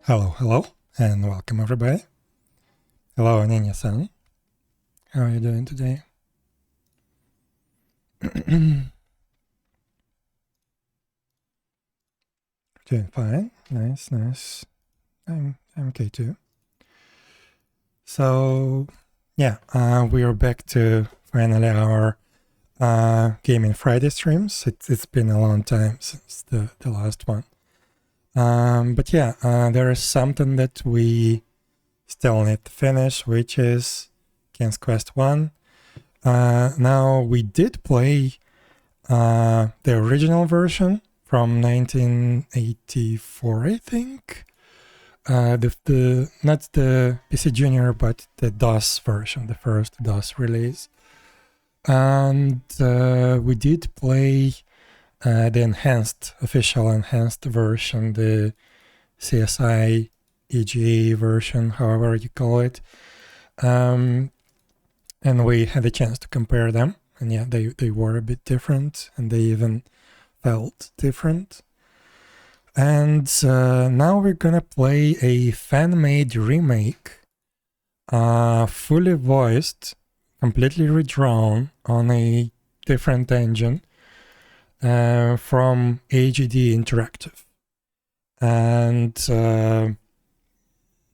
Hello, and welcome everybody. Hello, Nina-san. How are you doing today? Doing fine. Nice. I'm okay too. So, yeah, we are back to finally our Gaming Friday streams. It's been a long time since the last one. But yeah, there is something that we still need to finish, which is King's Quest 1. Now, we did play the original version from 1984, I think. Not the PC Junior, but the DOS version, the first DOS release. And we did play the official enhanced version, the CSI AGDI version, however you call it. And we had a chance to compare them. And yeah, they were a bit different, and they even felt different. And now we're gonna play a fan-made remake, fully voiced, completely redrawn on a different engine from AGDI Interactive. And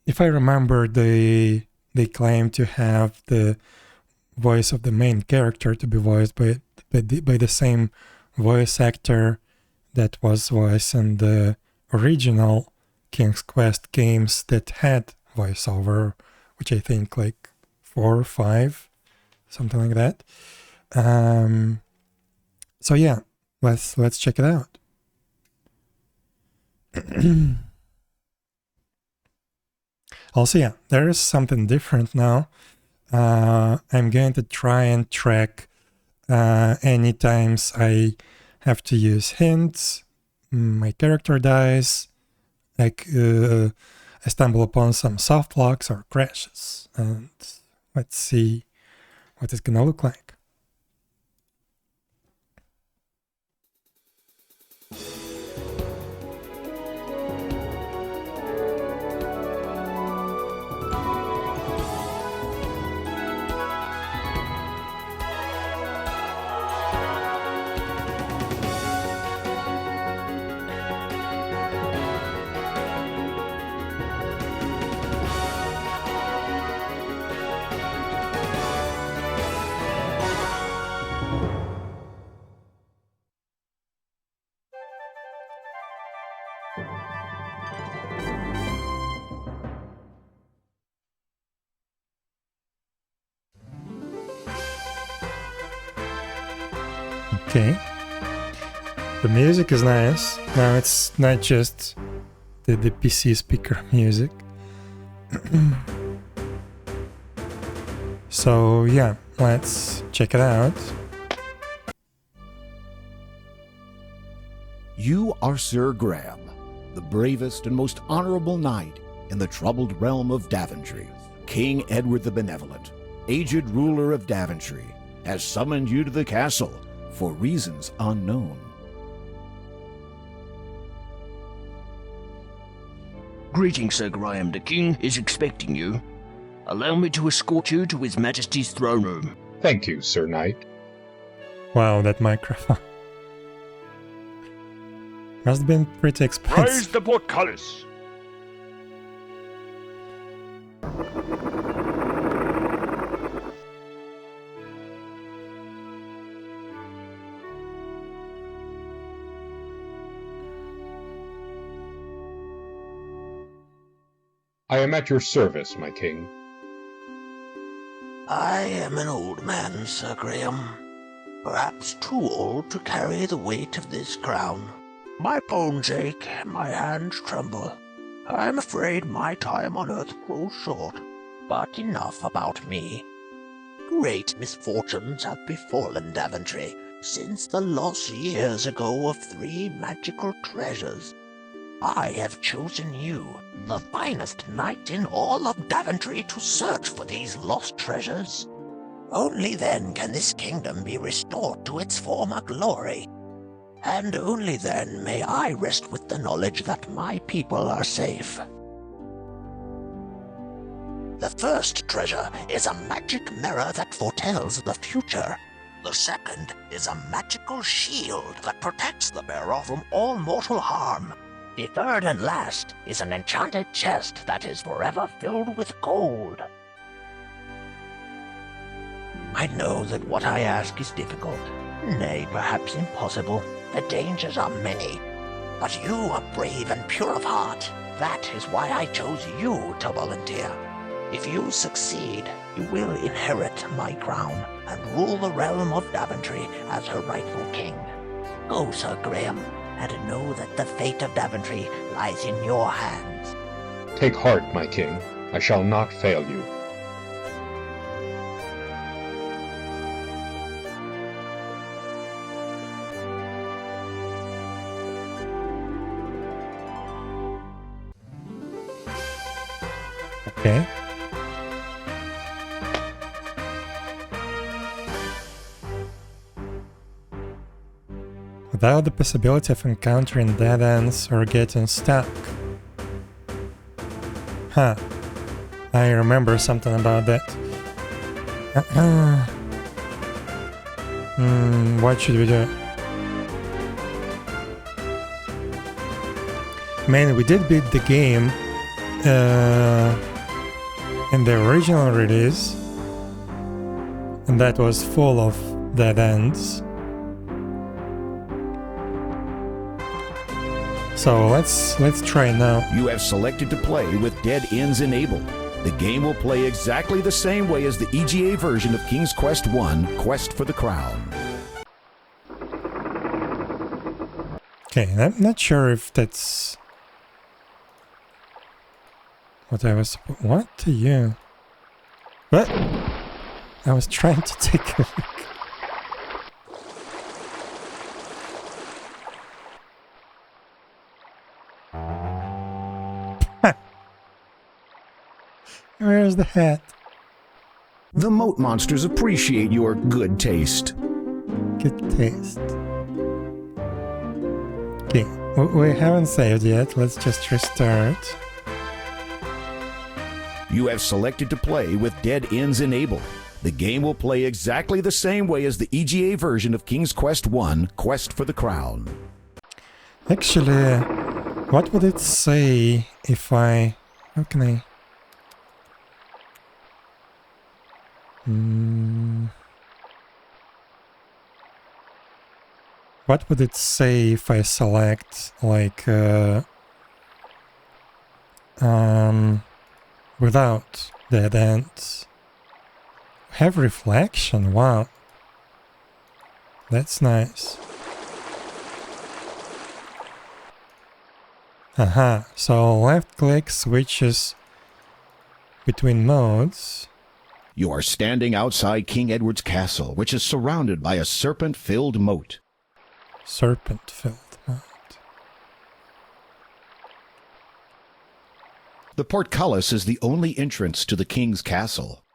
if I remember, they claim to have the voice of the main character to be voiced by the same voice actor that was voicing the original King's Quest games that had voiceover, which I think like 4 or 5, something like that. So yeah, let's check it out. Also, yeah, there is something different now. I'm going to try and track any times I have to use hints, my character dies, like I stumble upon some soft locks or crashes, and let's see what it's gonna look like. Okay, the music is nice. Now it's not just the PC speaker music. So yeah, let's check it out. You are Sir Graham, the bravest and most honorable knight in the troubled realm of Daventry. King Edward the Benevolent, aged ruler of Daventry, has summoned you to the castle for reasons unknown. Greetings, Sir Graham. The King is expecting you. Allow me to escort you to His Majesty's throne room. Thank you, Sir Knight. Wow, that microphone must have been pretty expensive. Raise the portcullis. I am at your service, my king. I am an old man, Sir Graham. Perhaps too old to carry the weight of this crown. My bones ache, my hands tremble. I'm afraid my time on earth grows short. But enough about me. Great misfortunes have befallen Daventry since the loss years ago of 3 magical treasures. I have chosen you, the finest knight in all of Daventry, to search for these lost treasures. Only then can this kingdom be restored to its former glory. And only then may I rest with the knowledge that my people are safe. The first treasure is a magic mirror that foretells the future. The second is a magical shield that protects the bearer from all mortal harm. The third and last is an enchanted chest that is forever filled with gold. I know that what I ask is difficult, nay, perhaps impossible. The dangers are many. But you are brave and pure of heart. That is why I chose you to volunteer. If you succeed, you will inherit my crown and rule the realm of Daventry as her rightful king. Go, Sir Graham, and know that the fate of Daventry lies in your hands. Take heart, my king. I shall not fail you. Okay. Without the possibility of encountering dead ends or getting stuck. Huh. I remember something about that. What should we do? Man, we did beat the game in the original release, and that was full of dead ends. So let's try now. You have selected to play with dead ends enabled. The game will play exactly the same way as the EGA version of King's Quest I, Quest for the Crown. Okay, I'm not sure if that's what I was... What are you? What? I was trying to take a look. Where's the hat? The moat monsters appreciate your good taste. Good taste. Okay, we haven't saved yet. Let's just restart. You have selected to play with dead ends enabled. The game will play exactly the same way as the EGA version of King's Quest I, Quest for the Crown. Actually, what would it say if I... How can I... What would it say if I select, like, without dead ends? Have reflection? Wow. That's nice. Aha, so left click switches between modes. You are standing outside King Edward's castle, which is surrounded by a serpent-filled moat. Serpent-filled moat. The portcullis is the only entrance to the king's castle.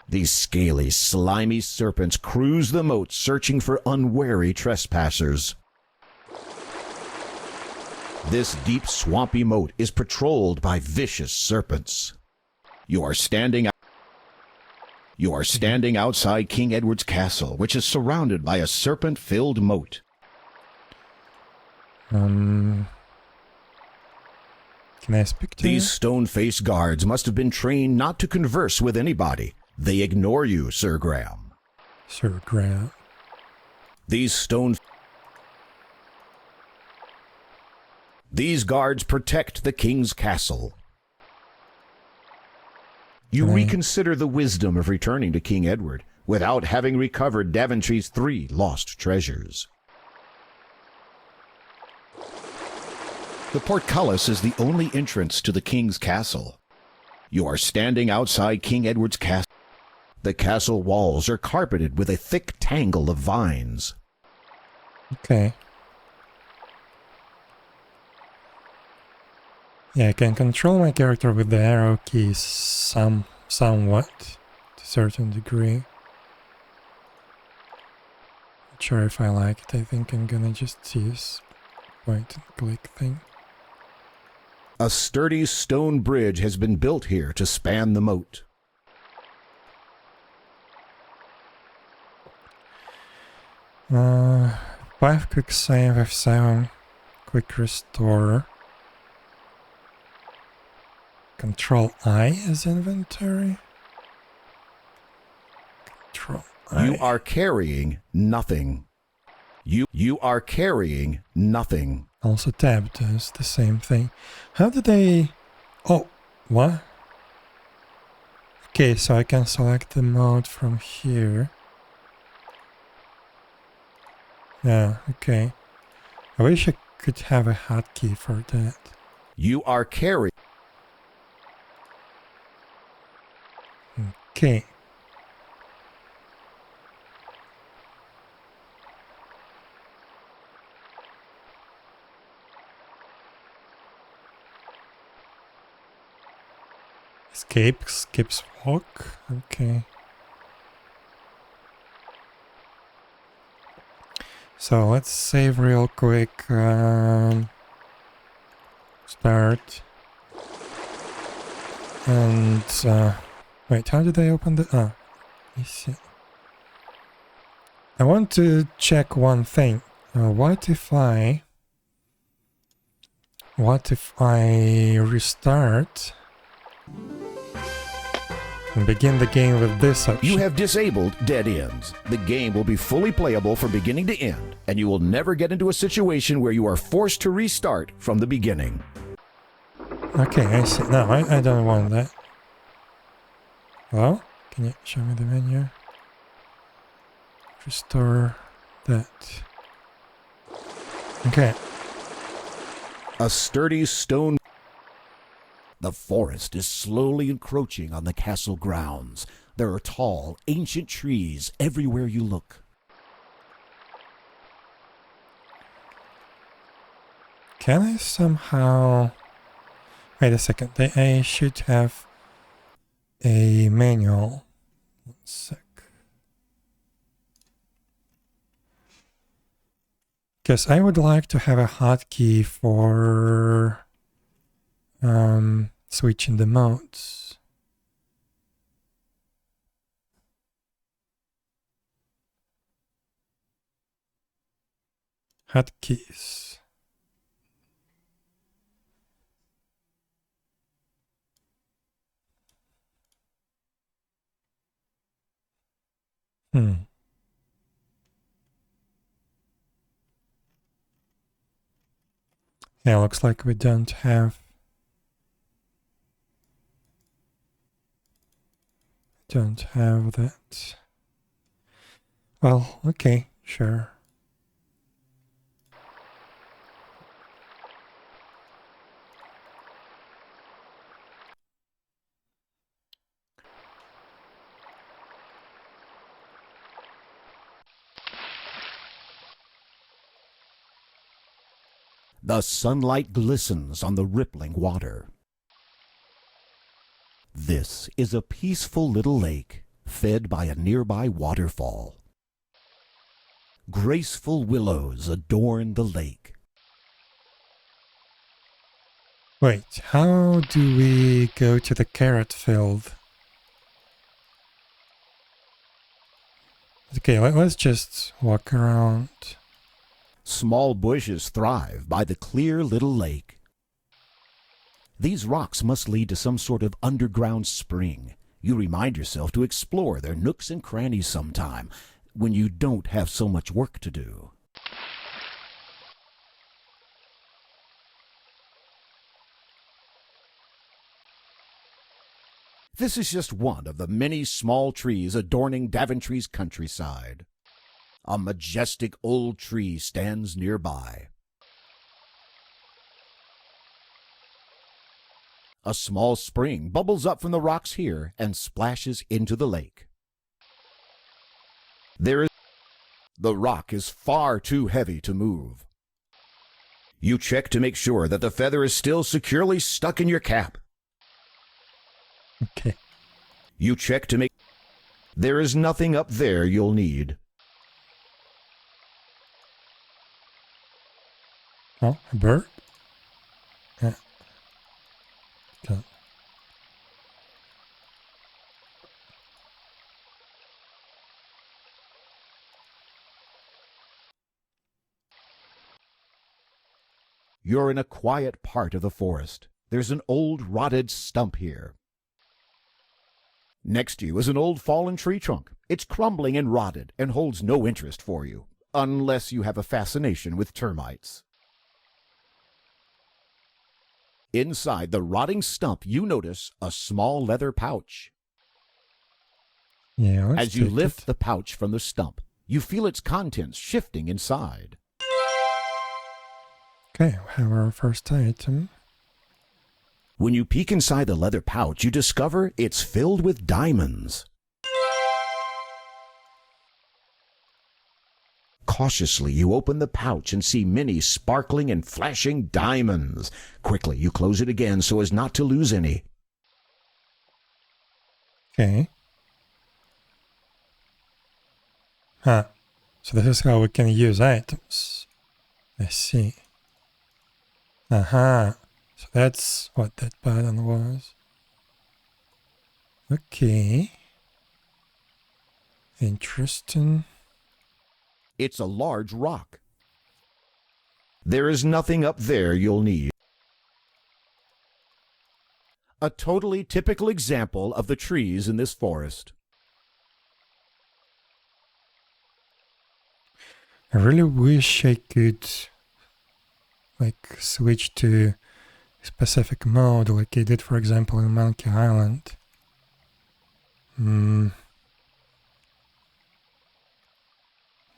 These scaly, slimy serpents cruise the moat searching for unwary trespassers. This deep, swampy moat is patrolled by vicious serpents. You are standing outside King Edward's castle, which is surrounded by a serpent-filled moat. Can I speak to you? These stone-faced guards must have been trained not to converse with anybody. They ignore you, Sir Graham. Sir Graham. These guards protect the king's castle. You reconsider the wisdom of returning to King Edward without having recovered Daventry's 3 lost treasures. The portcullis is the only entrance to the king's castle. You are standing outside King Edward's castle. The castle walls are carpeted with a thick tangle of vines. Okay. Yeah, I can control my character with the arrow keys somewhat, to a certain degree. Not sure if I like it. I think I'm gonna just use point and click thing. A sturdy stone bridge has been built here to span the moat. 5 quick save, F7 quick restore. Control I is inventory. Control I. You are carrying nothing. You are carrying nothing. Also tab does the same thing. How do they... Oh, what? Okay, so I can select the mode from here. Yeah, okay. I wish I could have a hotkey for that. You are carrying. Okay. Escape, skips walk. Okay. So let's save real quick. Start. And wait, how did I open the... Ah, I see. I want to check one thing. What if I restart and begin the game with this option? You have disabled dead ends. The game will be fully playable from beginning to end, and you will never get into a situation where you are forced to restart from the beginning. Okay, I see. No, I don't want that. Well, can you show me the menu? Restore that. Okay. A sturdy stone. The forest is slowly encroaching on the castle grounds. There are tall, ancient trees everywhere you look. Can I somehow... Wait a second. I should have a manual. 1 sec. Because I would like to have a hotkey for switching the modes. Hotkeys. Yeah, looks like we don't have that. Well, okay, sure. The sunlight glistens on the rippling water. This is a peaceful little lake fed by a nearby waterfall. Graceful willows adorn the lake. Wait, how do we go to the carrot field? Okay, let's just walk around. Small bushes thrive by the clear little lake. These rocks must lead to some sort of underground spring. You remind yourself to explore their nooks and crannies sometime when you don't have so much work to do. This is just one of the many small trees adorning Daventry's countryside. A majestic old tree stands nearby. A small spring bubbles up from the rocks here and splashes into the lake. The rock is far too heavy to move. You check to make sure that the feather is still securely stuck in your cap. Okay. You check to make... There is nothing up there you'll need. Oh, a bird? Yeah. Okay. You're in a quiet part of the forest. There's an old rotted stump here. Next to you is an old fallen tree trunk. It's crumbling and rotted and holds no interest for you, unless you have a fascination with termites. Inside the rotting stump, you notice a small leather pouch. Yeah, let's As you take lift it. the pouch from the stump, you feel its contents shifting inside. Okay, we have our first item. When you peek inside the leather pouch, you discover it's filled with diamonds. Cautiously, you open the pouch and see many sparkling and flashing diamonds. Quickly, you close it again so as not to lose any. Okay. Ah, so this is how we can use items. I see. Aha. So that's what that button was. Okay. Interesting. It's a large rock. There is nothing up there you'll need. A totally typical example of the trees in this forest. I really wish I could switch to a specific mode like I did, for example, in Monkey Island.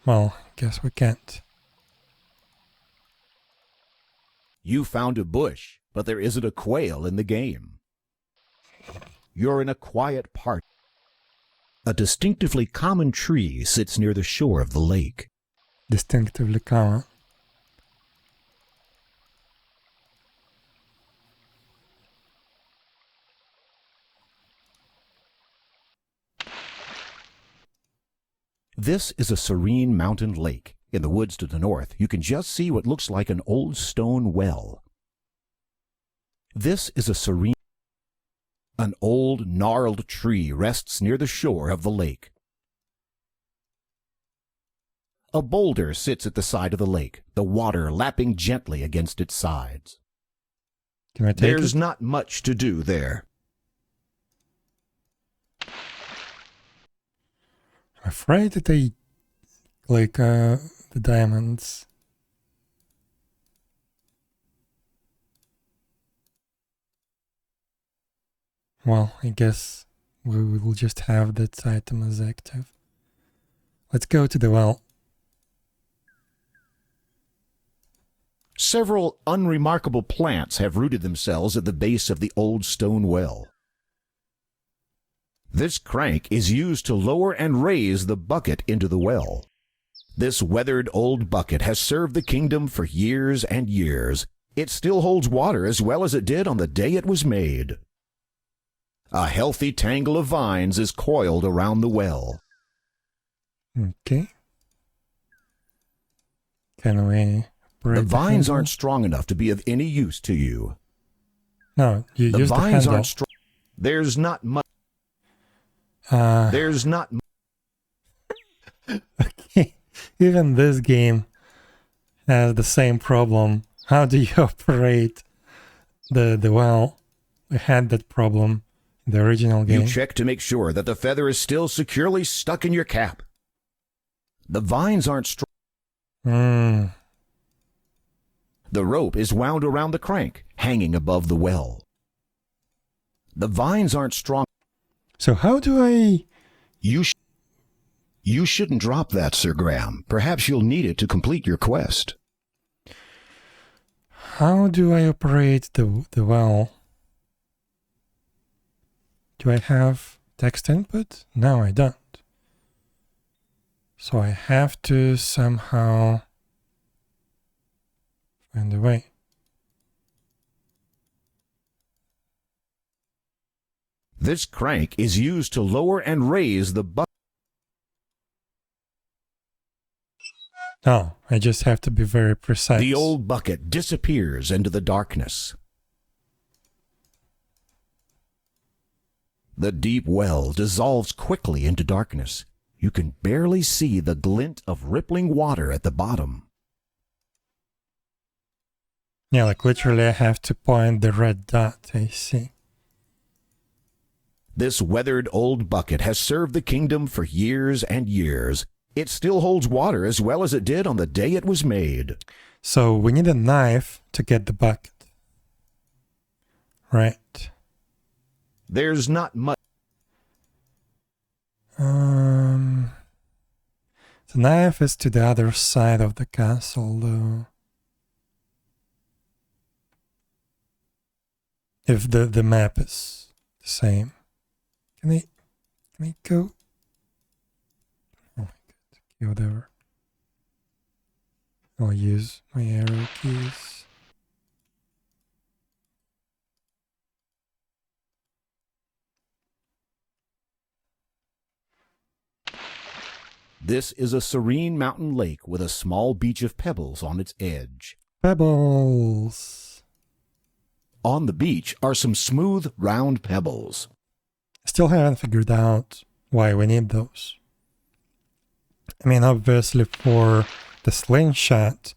Well, guess we can't. You found a bush, but there isn't a quail in the game. You're in a quiet part. A distinctively common tree sits near the shore of the lake. Distinctively common. This is a serene mountain lake. In the woods to the north, you can just see what looks like an old stone well. This is a serene... An old, gnarled tree rests near the shore of the lake. A boulder sits at the side of the lake, the water lapping gently against its sides. Can I take There's it? not much to do there. I'm afraid that I click the diamonds. Well, I guess we will just have that item as active. Let's go to the well. Several unremarkable plants have rooted themselves at the base of the old stone well. This crank is used to lower and raise the bucket into the well. This weathered old bucket has served the kingdom for years and years. It still holds water as well as it did on the day it was made. A healthy tangle of vines is coiled around the well. Okay. Can we break The vines handle? aren't strong enough to be of any use to you. No, you The use vines the handle. aren't strong. There's not much. Okay. Even this game has the same problem. How do you operate the well? We had that problem in the original game. You check to make sure that the feather is still securely stuck in your cap. The vines aren't strong. The rope is wound around the crank, hanging above the well. The vines aren't strong. So how do I... You shouldn't drop that, Sir Graham. Perhaps you'll need it to complete your quest. How do I operate the well? Do I have text input? No, I don't. So I have to somehow find a way. This crank is used to lower and raise the bucket. Oh, I just have to be very precise. The old bucket disappears into the darkness. The deep well dissolves quickly into darkness. You can barely see the glint of rippling water at the bottom. Yeah, like literally I have to point the red dot, I see. This weathered old bucket has served the kingdom for years and years. It still holds water as well as it did on the day it was made. So we need a knife to get the bucket. Right. There's not much. The knife is to the other side of the castle, though. If the map is the same. Can I go? Oh my god. Okay, whatever. I'll use my arrow keys. This is a serene mountain lake with a small beach of pebbles on its edge. Pebbles! On the beach are some smooth, round pebbles. Still haven't figured out why we need those. I mean, obviously for the slingshot,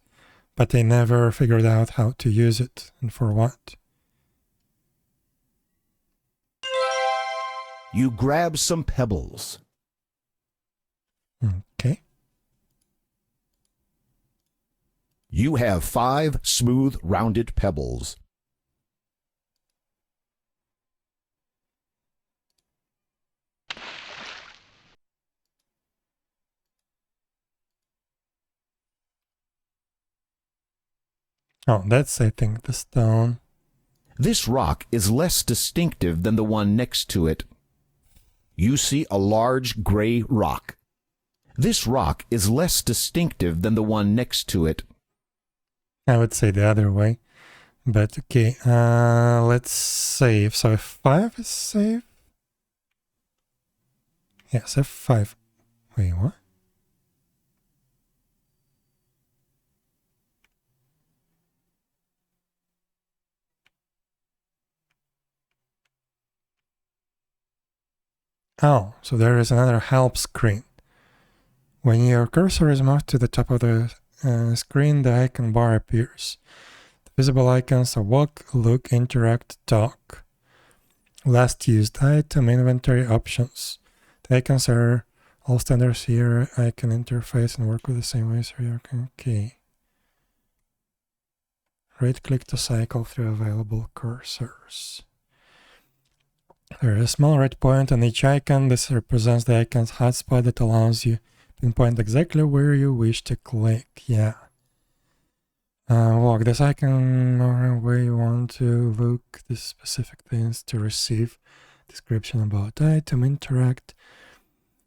but I never figured out how to use it and for what. You grab some pebbles. Okay. You have 5 smooth, rounded pebbles. Oh, that's, I think, the stone. This rock is less distinctive than the one next to it. You see a large gray rock. This rock is less distinctive than the one next to it. I would say the other way. But okay, let's save. So F5 is save? Yes, F5. Wait, what? Oh, so there is another help screen. When your cursor is moved to the top of the screen, the icon bar appears. The visible icons are walk, look, interact, talk. Last used item, inventory, options. The icons are all standard here. Icon interface and work with the same way. So you can okay. Right click to cycle through available cursors. There is a small red point on each icon. This represents the icon's hotspot that allows you to pinpoint exactly where you wish to click. Yeah. Walk this icon or where you want to look the specific things to receive description about item. Interact.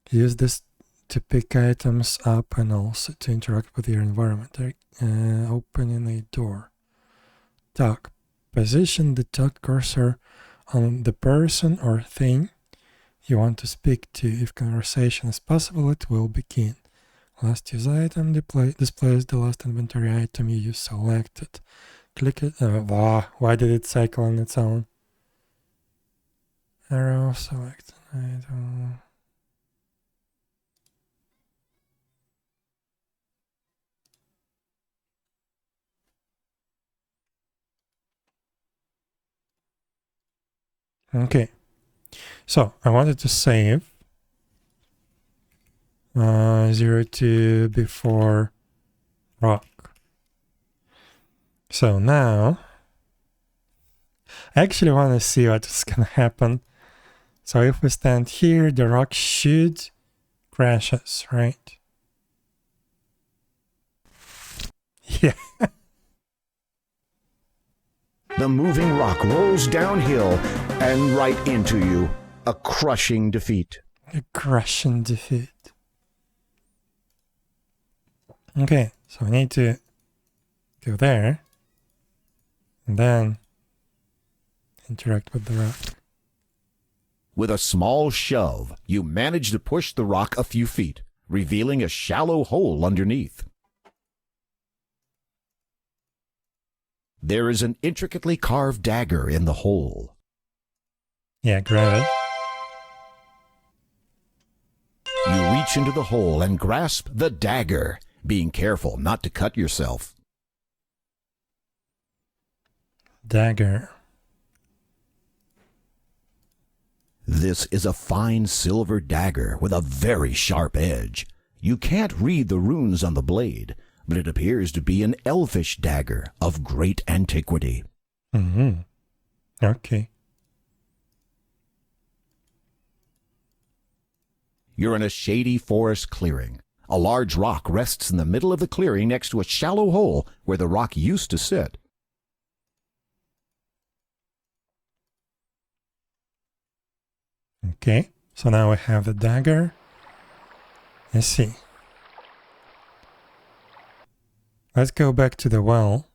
Use this to pick items up and also to interact with your environment. Opening a door. Talk. Position the talk cursor on the person or thing you want to speak to. If conversation is possible, it will begin. Last use item displays the last inventory item you selected. Click it. Why did it cycle on its own? Arrow, select an item. Okay, so I wanted to save 02 before rock. So now I actually want to see what's gonna happen. So if we stand here, the rock should crash us, right? Yeah. The moving rock rolls downhill and right into you. A crushing defeat. A crushing defeat. Okay, so we need to go there and then interact with the rock. With a small shove, you manage to push the rock a few feet, revealing a shallow hole underneath. There is an intricately carved dagger in the hole. Yeah, grab it. reach into the hole and grasp the dagger, being careful not to cut yourself. Dagger. This is a fine silver dagger with a very sharp edge. You can't read the runes on the blade, but it appears to be an elfish dagger of great antiquity. Mm-hmm. Okay. You're in a shady forest clearing. A large rock rests in the middle of the clearing next to a shallow hole where the rock used to sit. Okay, so now we have the dagger. Let's see. Let's go back to the well.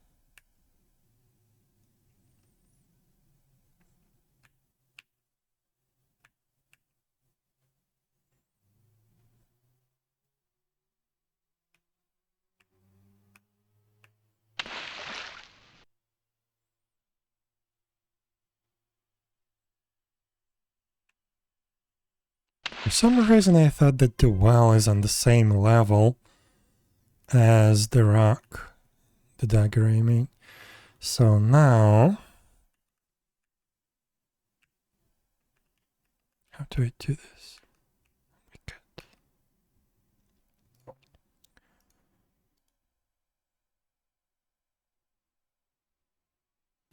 For some reason I thought that the well is on the same level as the rock. The dagger, I mean. So now... how do I do this? Okay.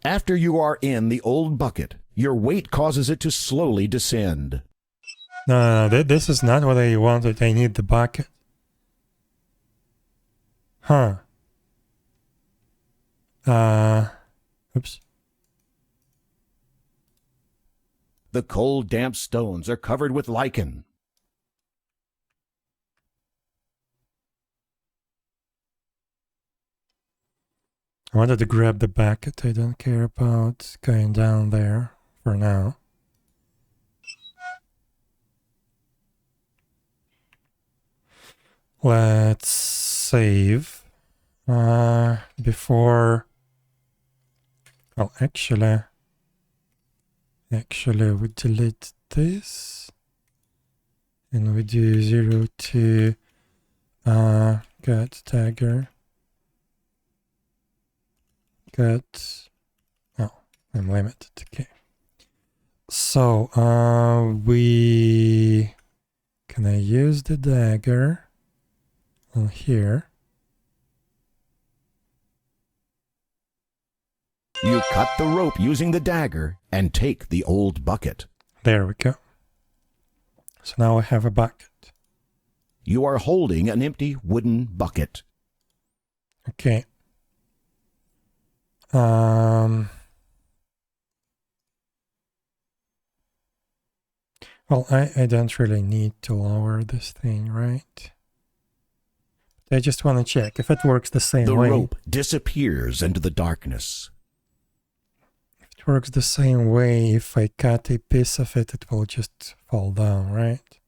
After you are in the old bucket, your weight causes it to slowly descend. No, this is not what I wanted. I need the bucket. Huh. Oops. The cold, damp stones are covered with lichen. I wanted to grab the bucket. I don't care about going down there for now. Let's save before. Well, actually, we delete this and we do 0 to get dagger. Get. Oh, I'm limited. Okay. So we can I use the dagger on here? You cut the rope using the dagger and take the old bucket. There we go. So now I have a bucket. You are holding an empty wooden bucket. Okay. Well, I don't really need to lower this thing, right? I just want to check if it works the same way. The rope disappears into the darkness. It works the same way. If I cut a piece of it, it will just fall down, right?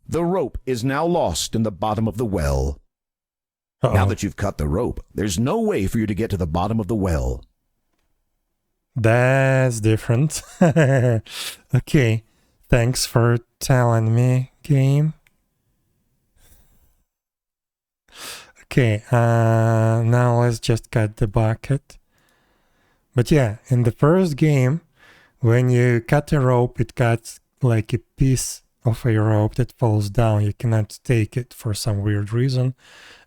The rope is now lost in the bottom of the well. Uh-oh. Now that you've cut the rope, there's no way for you to get to the bottom of the well. That's different. Okay. Thanks for telling me, game. Okay, now let's just cut the bucket. But yeah, in the first game, when you cut a rope, it cuts like a piece of a rope that falls down. You cannot take it for some weird reason,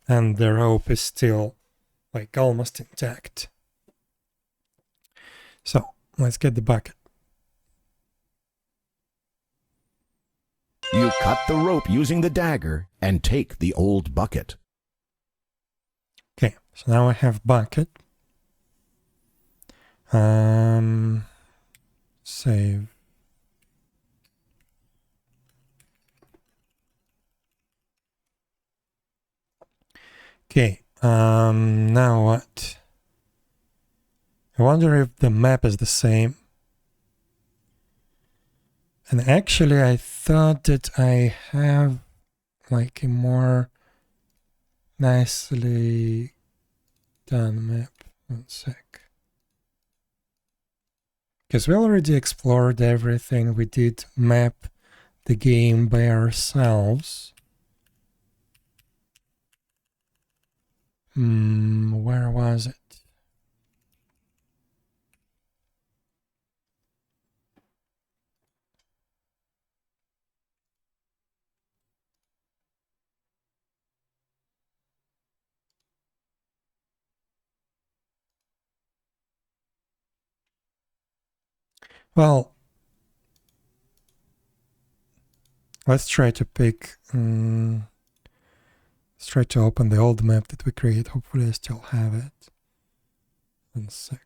and the rope is still like almost intact. So let's get the bucket. You cut the rope using the dagger and take the old bucket. Okay, so now I have bucket. Save. Okay, now what? I wonder if the map is the same. And actually I thought that I have like a more nicely done map. One sec. Because we already explored everything. We did map the game by ourselves. Where was it? Well, let's try to pick. Let's try to open the old map that we created. Hopefully, I still have it. 1 sec.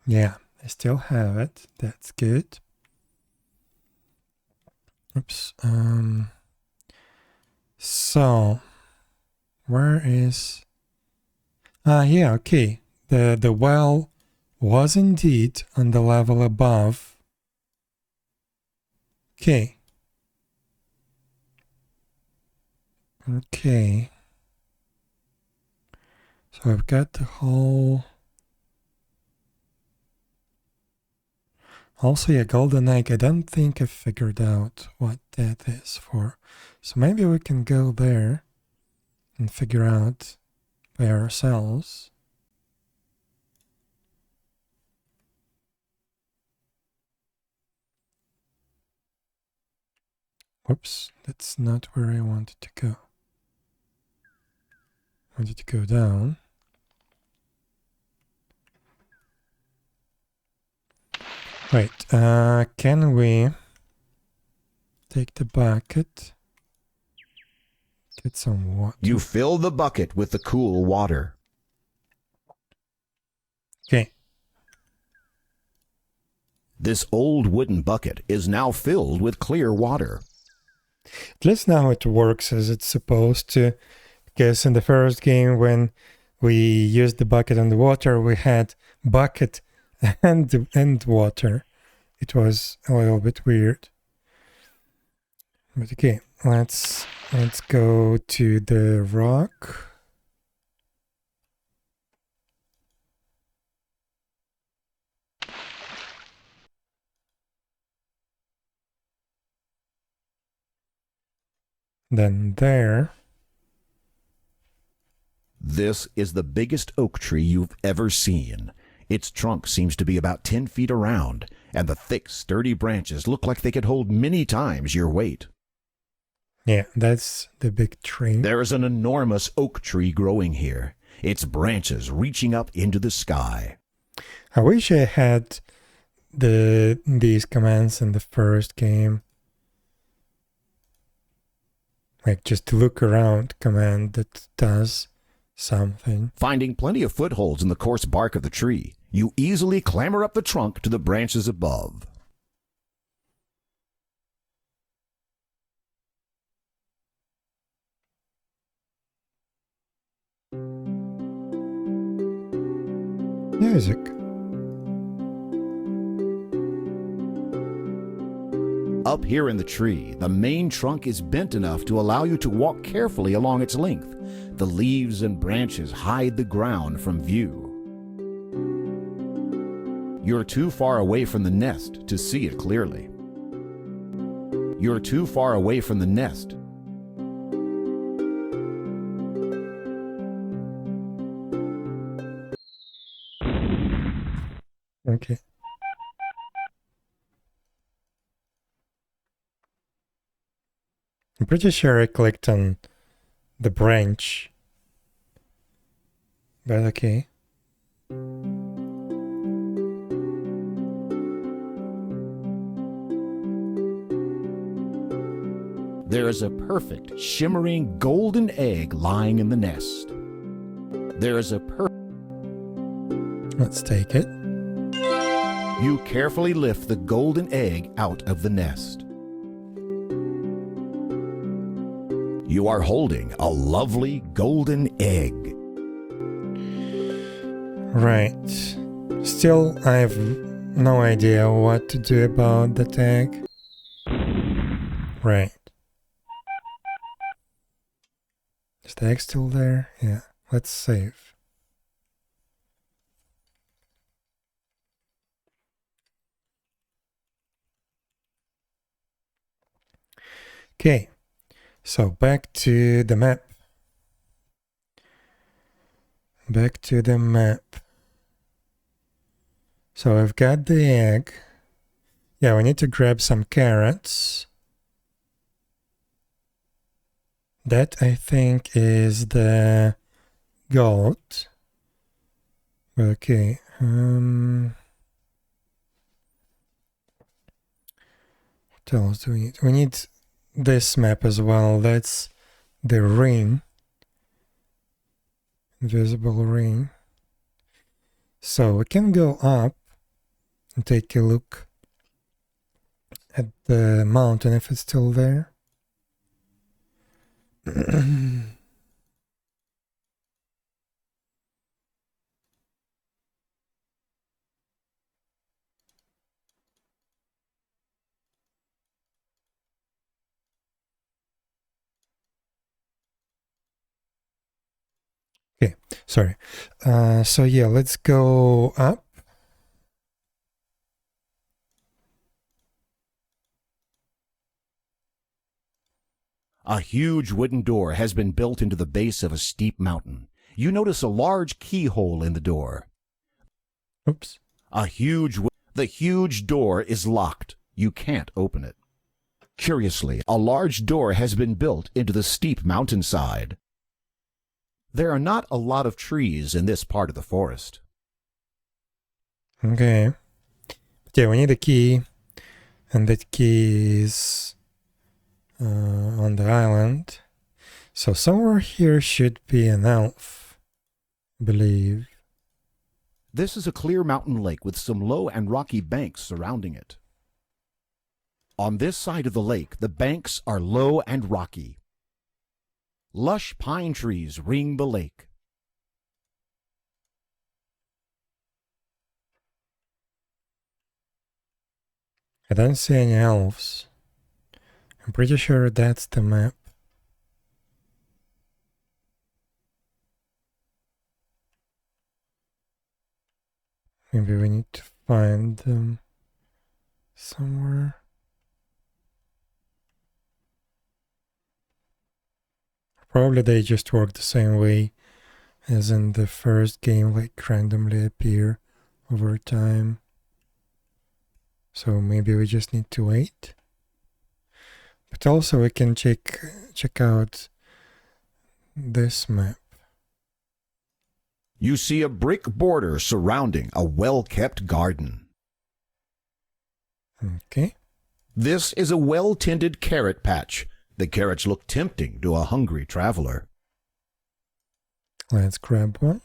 Yeah, I still have it. That's good. Oops. So, where is? Yeah, okay. The well was indeed on the level above. Okay. Okay. So I've got the whole... Also, yeah, golden egg. I don't think I figured out what that is for. So maybe we can go there and figure out by ourselves. Whoops, that's not where I wanted to go. I wanted to go down. Wait, can we take the bucket? Get some water. You fill the bucket with the cool water. Okay. This old wooden bucket is now filled with clear water. At least now it works as it's supposed to. Because in the first game, when we used the bucket and the water, we had bucket and water. It was a little bit weird. But okay, let's go to the rock. Then there. This is the biggest oak tree you've ever seen. Its trunk seems to be about 10 feet around, and the thick, sturdy branches look like they could hold many times your weight. Yeah, that's the big tree. There is an enormous oak tree growing here, its branches reaching up into the sky. I wish I had these commands in the first game. Like just look around command that does something. Finding plenty of footholds in the coarse bark of the tree, you easily clamber up the trunk to the branches above. Music. Up here in the tree, the main trunk is bent enough to allow you to walk carefully along its length. The leaves and branches hide the ground from view. You're too far away from the nest to see it clearly. You're too far away from the nest. Okay. I'm pretty sure I clicked on the branch. But okay. There is a perfect, shimmering golden egg lying in the nest. There is a Let's take it. You carefully lift the golden egg out of the nest. You are holding a lovely golden egg. Right. Still, I have no idea what to do about that egg. Right. Is the egg still there? Yeah. Let's save. Okay, so back to the map. Back to the map. So I've got the egg. Yeah, we need to grab some carrots. That, I think, is the goat. Okay. What else do we need? We need this map as well. That's the ring. Invisible ring. So we can go up and take a look at the mountain if it's still there. Okay, sorry. So yeah, let's go up. A huge wooden door has been built into the base of a steep mountain. You notice a large keyhole in the door. Oops. The huge door is locked. You can't open it. Curiously, a large door has been built into the steep mountainside. There are not a lot of trees in this part of the forest. Okay. But yeah, we need a key. And that key is on the island. So somewhere here should be an elf, I believe. This is a clear mountain lake with some low and rocky banks surrounding it. On this side of the lake, the banks are low and rocky. Lush pine trees ring the lake. I don't see any elves. I'm pretty sure that's the map. Maybe we need to find them somewhere. Probably they just work the same way as in the first game, like randomly appear over time. So maybe we just need to wait. But also we can check out this map. You see a brick border surrounding a well-kept garden. Okay. This is a well-tended carrot patch. The carrots look tempting to a hungry traveler. Let's grab one.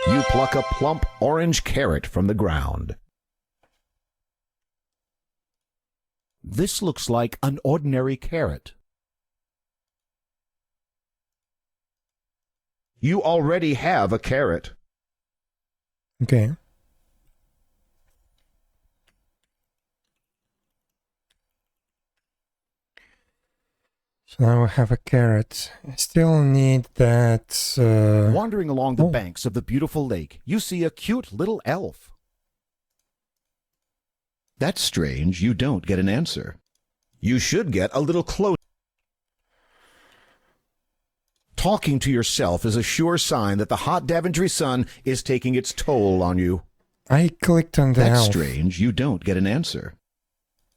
You pluck a plump orange carrot from the ground. This looks like an ordinary carrot. You already have a carrot. Okay. So now we have a carrot. I still need that... Wandering along the banks of the beautiful lake, you see a cute little elf. That's strange. You don't get an answer. You should get a little closer. Talking to yourself is a sure sign that the hot Daventry sun is taking its toll on you. I clicked on the elf. That's strange. You don't get an answer.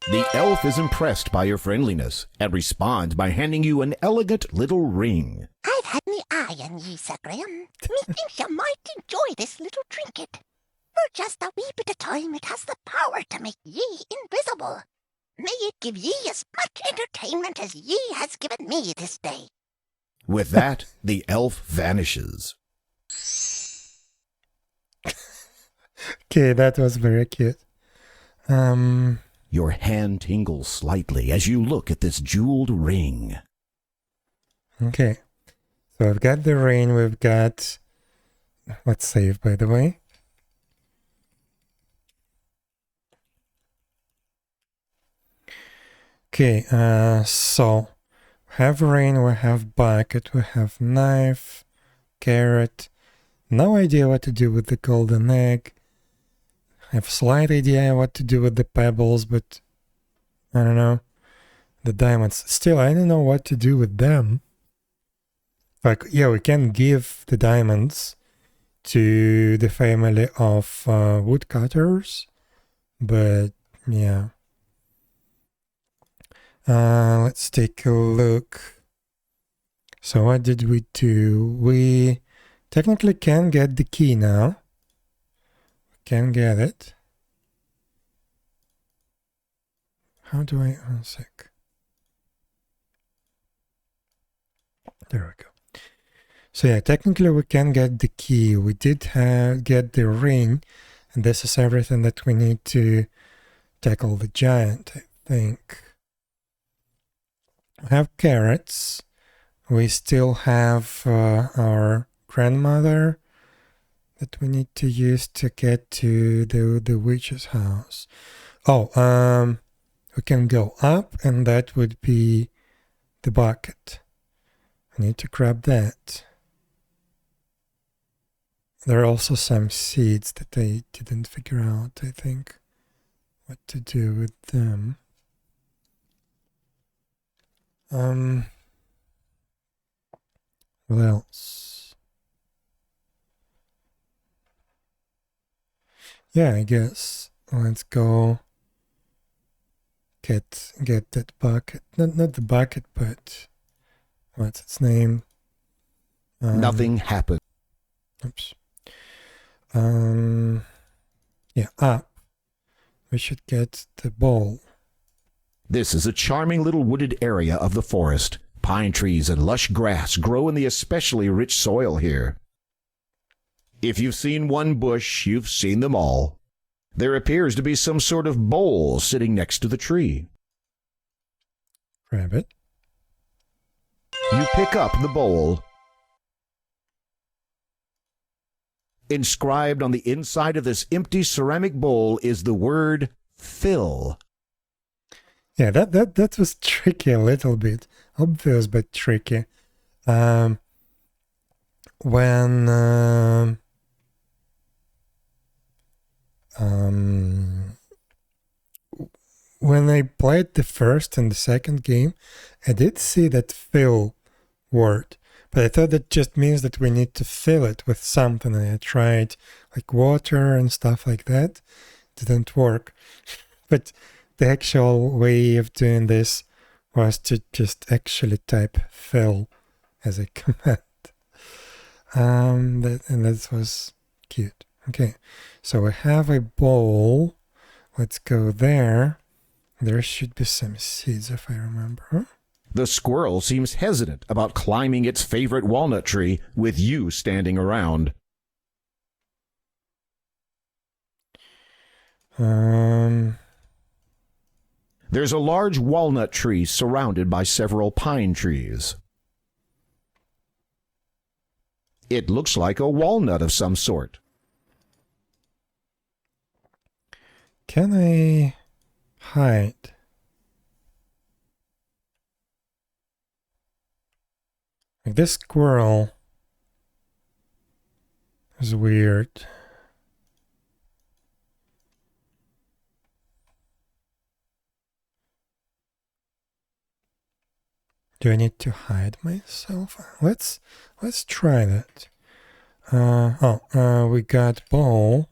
The elf is impressed by your friendliness and responds by handing you an elegant little ring. I've had me eye on ye, Sir Graham. Methinks you might enjoy this little trinket. For just a wee bit of time it has the power to make ye invisible. May it give ye as much entertainment as ye has given me this day. With that, the elf vanishes. Okay, that was very cute. Your hand tingles slightly as you look at this jeweled ring. Okay. So I've got the ring, we've got... Let's save, by the way. Okay, so we have ring, we have bucket, we have knife, carrot. No idea what to do with the golden egg. I have a slight idea what to do with the pebbles, but I don't know. the diamonds. Still, I don't know what to do with them. Like, yeah, we can give the diamonds to the family of woodcutters, but yeah. Let's take a look. So what did we do? We technically can get the key now. We can get it. How do I... One sec. There we go. So yeah, technically we can get the key. We did get the ring, and this is everything that we need to tackle the giant, I think. We have carrots. We still have our grandmother that we need to use to get to the witch's house. Oh, we can go up, and that would be the bucket. I need to grab that. There are also some seeds that I didn't figure out, I think, what to do with them. What else? Yeah, I guess let's go get that bucket. Not the bucket, but what's its name? Nothing happened. Oops. Yeah, up. We should get the bowl. This is a charming little wooded area of the forest. Pine trees and lush grass grow in the especially rich soil here. If you've seen one bush, you've seen them all. There appears to be some sort of bowl sitting next to the tree. Grab it. You pick up the bowl. Inscribed on the inside of this empty ceramic bowl is the word fill. Yeah, that was tricky a little bit. Obvious, but tricky. When I played the first and the second game, I did see that fill word, but I thought that just means that we need to fill it with something, and I tried like water and stuff like that. Didn't work. But the actual way of doing this was to just actually type fill as a command. That was cute. Okay, so we have a bowl. Let's go there. There should be some seeds if I remember. The squirrel seems hesitant about climbing its favorite walnut tree with you standing around. There's a large walnut tree surrounded by several pine trees. It looks like a walnut of some sort. Can I hide? Like this squirrel is weird. Do I need to hide myself? Let's try that. We got bowl.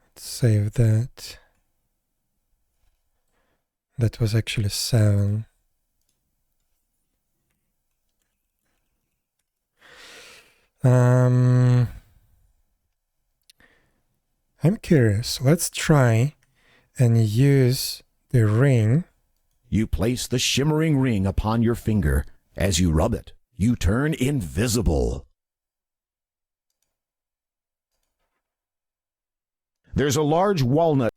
Let's save that. That was actually 7. I'm curious. Let's try and use the ring. You place the shimmering ring upon your finger. As you rub it, you turn invisible. There's a large walnut.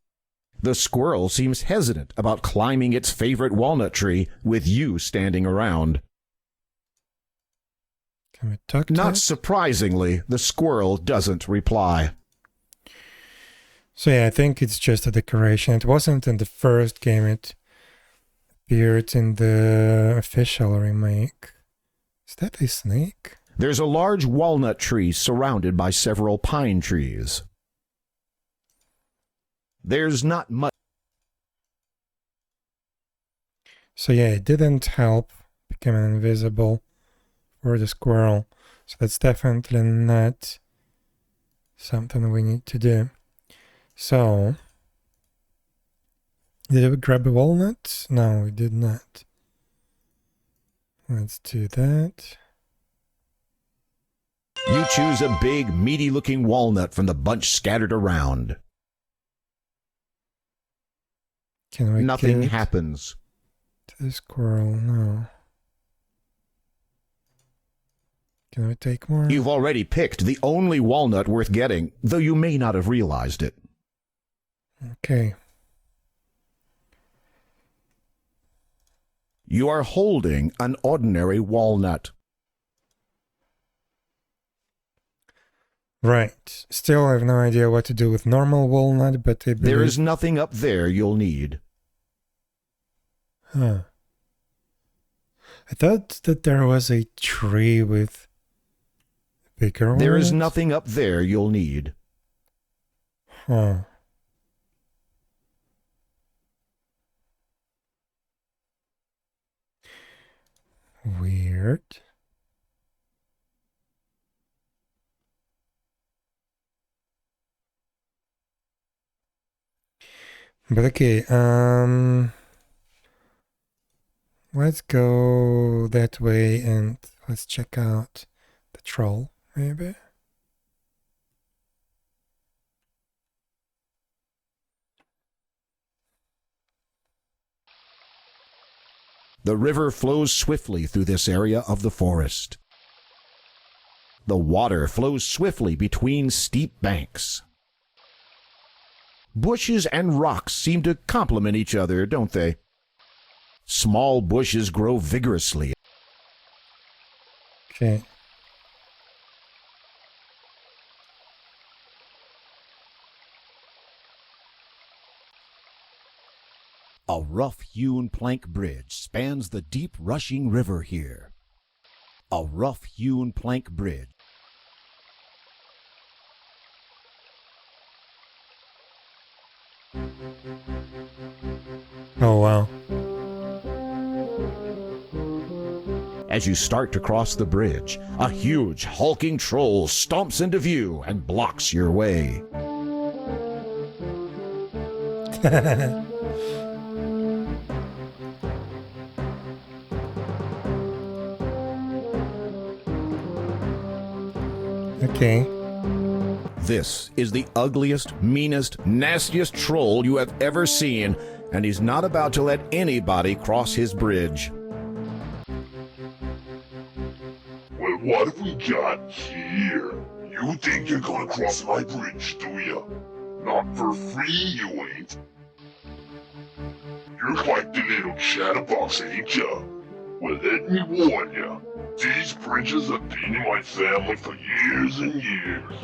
The squirrel seems hesitant about climbing its favorite walnut tree with you standing around. Can we talk to Not it? surprisingly, the squirrel doesn't reply. So yeah, I think it's just a decoration. It wasn't in the first game. It appeared in the official remake. Is that a snake? There's a large walnut tree surrounded by several pine trees. There's not much. So yeah, it didn't help becoming invisible for the squirrel. So that's definitely not something we need to do. So, did we grab a walnut? No, we did not. Let's do that. You choose a big, meaty-looking walnut from the bunch scattered around. Can we Nothing get happens. to the squirrel? No. Can we take more? You've already picked the only walnut worth getting, though you may not have realized it. Okay. You are holding an ordinary walnut. Right. Still, I have no idea what to do with normal walnut, but I believe... There is nothing up there you'll need. Huh. I thought that there was a tree with bigger walnuts. There is nothing up there you'll need. Huh. Weird. But okay, let's go that way and let's check out the troll, maybe. The river flows swiftly through this area of the forest. The water flows swiftly between steep banks. Bushes and rocks seem to complement each other, don't they? Small bushes grow vigorously. Okay. A rough-hewn plank bridge spans the deep rushing river here. A rough-hewn plank bridge. Oh, wow. As you start to cross the bridge, a huge, hulking troll stomps into view and blocks your way. Okay. This is the ugliest, meanest, nastiest troll you have ever seen, and he's not about to let anybody cross his bridge. Well, what have we got here? You think you're gonna cross my bridge, do ya? Not for free, you ain't. You're quite the little chatterbox, ain't ya? Well, let me warn ya. These bridges have been in my family for years and years.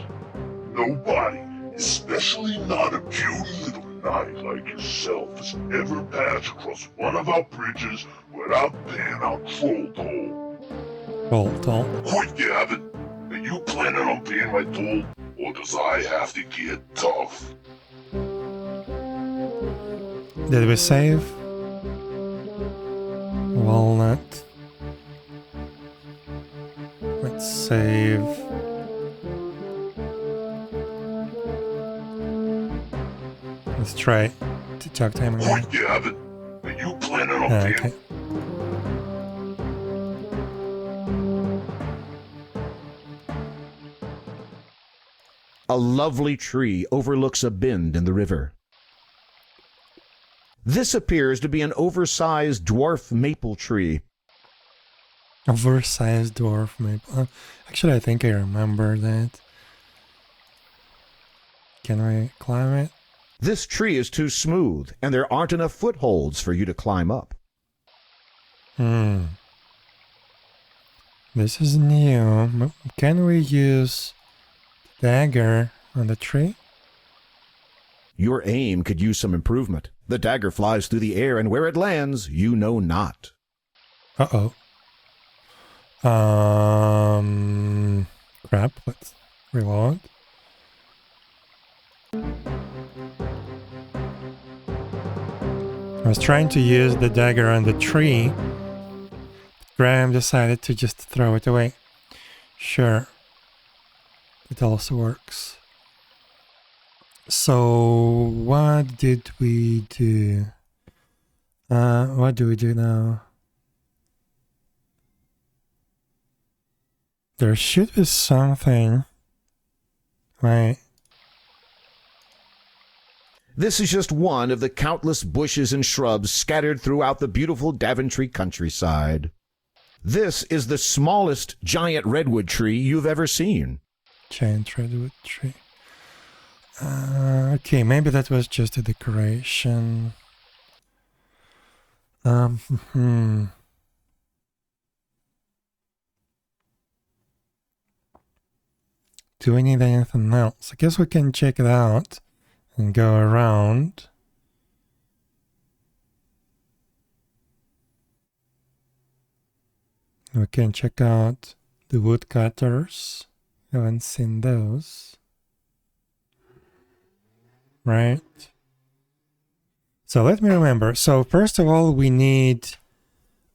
Nobody, especially not a puny little knight like yourself, has ever passed across one of our bridges without paying our troll toll. Troll toll. Quit gabbing. Are you planning on paying my toll, or does I have to get tough? Did we save? Walnut. Let's save. Let's try to talk to him again. Quit gabbing. Are you planning on Okay. paying? A lovely tree overlooks a bend in the river. This appears to be an oversized dwarf maple tree. Oversized dwarf maple. Actually, I think I remember that. Can we climb it? This tree is too smooth, and there aren't enough footholds for you to climb up. This is new. Can we use dagger on the tree? Your aim could use some improvement. The dagger flies through the air, and where it lands, you know not. Uh-oh. Crap. Let's reload. was trying to use the dagger on the tree. Graham decided to just throw it away. Sure. It also works. So, what did we do? What do we do now? There should be something. Right. This is just one of the countless bushes and shrubs scattered throughout the beautiful Daventry countryside. This is the smallest giant redwood tree you've ever seen. Giant redwood tree. Okay, maybe that was just a decoration. Do we need anything else? I guess we can check it out and go around. We can check out the woodcutters. Haven't seen those. Right. So let me remember. So first of all, we need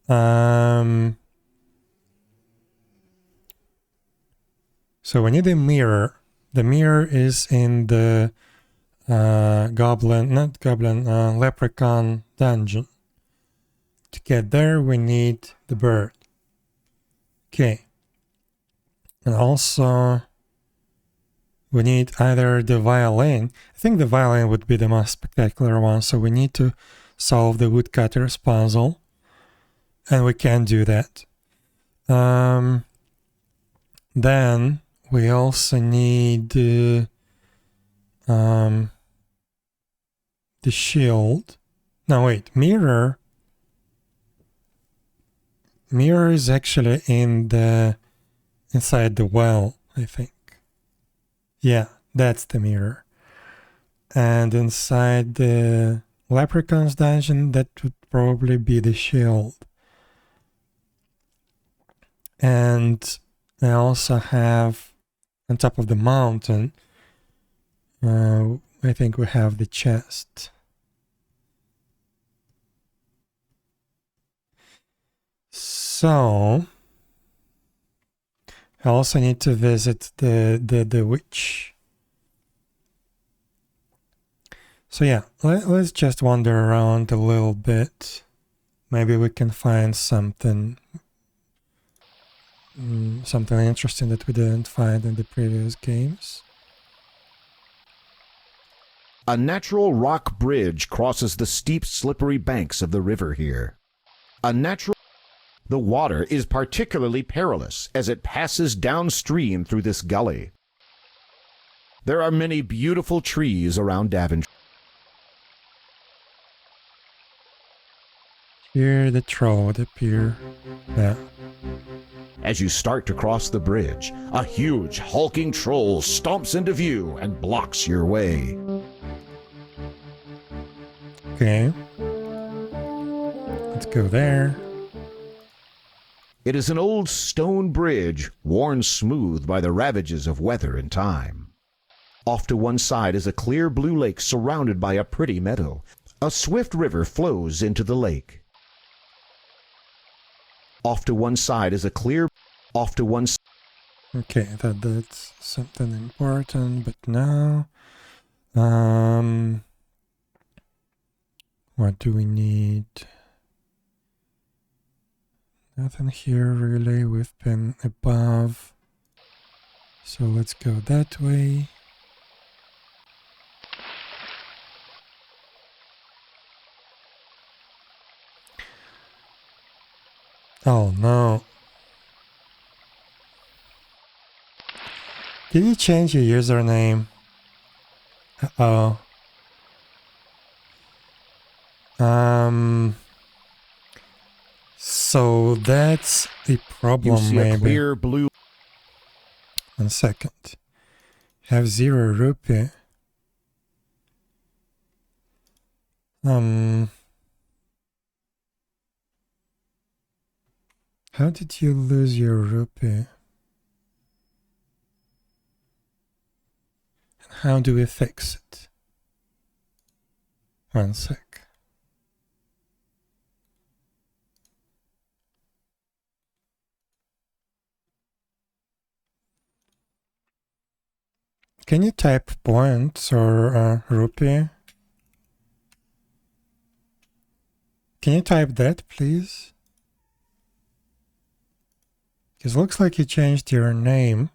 so we need a mirror. The mirror is in the leprechaun dungeon. To get there, we need the bird. Okay. And also, we need either the violin. I think the violin would be the most spectacular one. So we need to solve the woodcutter's puzzle. And we can do that. Then we also need the shield. No, wait. Mirror. Mirror is actually inside the well, I think. Yeah, that's the mirror. And inside the leprechaun's dungeon, that would probably be the shield. And I also have, on top of the mountain, I think we have the chest. So, I also need to visit the witch. So yeah, let's just wander around a little bit. Maybe we can find something interesting that we didn't find in the previous games. A natural rock bridge crosses the steep, slippery banks of the river here. The water is particularly perilous as it passes downstream through this gully. There are many beautiful trees around Daventry. Here the troll would appear. Yeah. As you start to cross the bridge, a huge, hulking troll stomps into view and blocks your way. Okay. Let's go there. It is an old stone bridge, worn smooth by the ravages of weather and time. Off to one side is a clear blue lake surrounded by a pretty meadow. A swift river flows into the lake. Off to one side is a clear... Okay, that's something important, but now... what do we need? Nothing here really. We've been above. So let's go that way. Oh no. Did you change your username? Uh-oh. So that's a problem, you see maybe. A clear blue... 1 second. Have 0 rupee. How did you lose your rupee? And how do we fix it? 1 sec. Can you type points or rupee? Can you type that, please? Because it looks like you changed your name.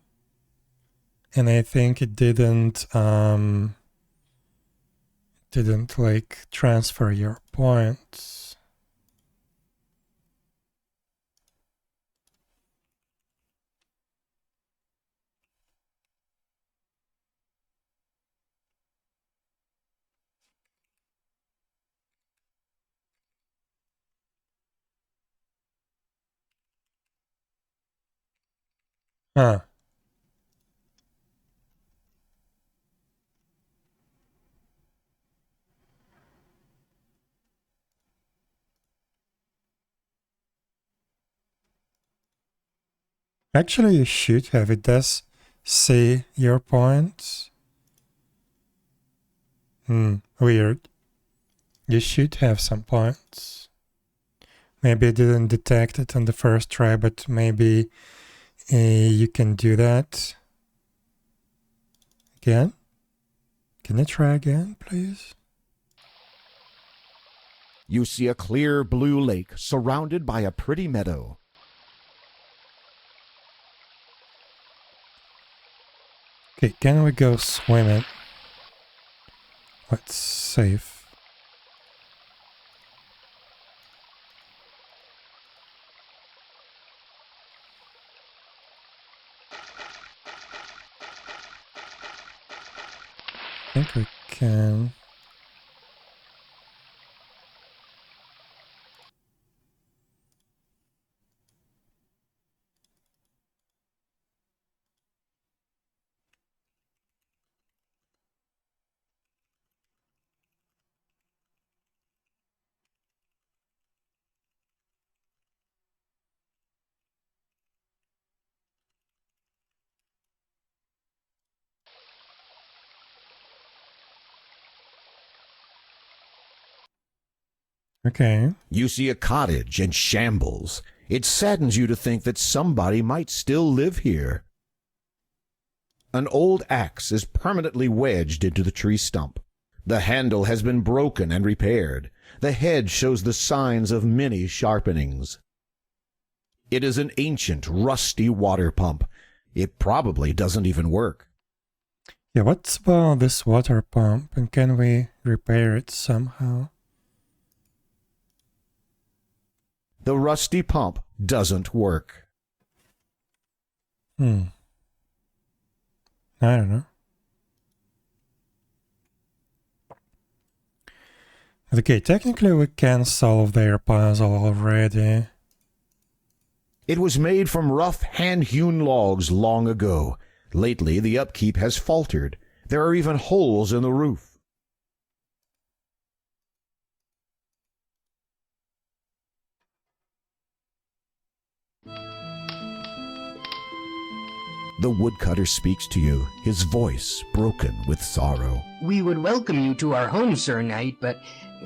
And I think it didn't like transfer your points. Huh. Actually, you should have. It does say your points. Weird. You should have some points. Maybe I didn't detect it on the first try, but maybe you can do that again. Can you try again, please? You see a clear blue lake surrounded by a pretty meadow. Okay, can we go swim it? Let's save. I think we can. Okay. You see a cottage in shambles. It saddens you to think that somebody might still live here. An old axe is permanently wedged into the tree stump. The handle has been broken and repaired. The head shows the signs of many sharpenings. It is an ancient, rusty water pump. It probably doesn't even work. Yeah, what's about this water pump, and can we repair it somehow? The rusty pump doesn't work. I don't know. Okay, technically we can solve their puzzle already. It was made from rough, hand-hewn logs long ago. Lately, the upkeep has faltered. There are even holes in the roof. The woodcutter speaks to you, his voice broken with sorrow. We would welcome you to our home, Sir Knight, but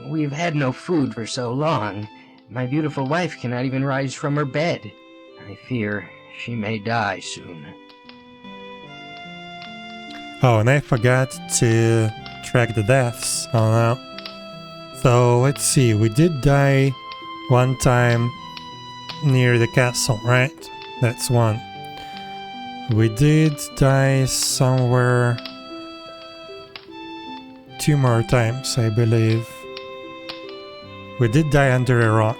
we've had no food for so long. My beautiful wife cannot even rise from her bed. I fear she may die soon. Oh, and I forgot to track the deaths. Oh no. So let's see, we did die one time near the castle, right? That's one. We did die somewhere 2 more times, I believe. We did die under a rock.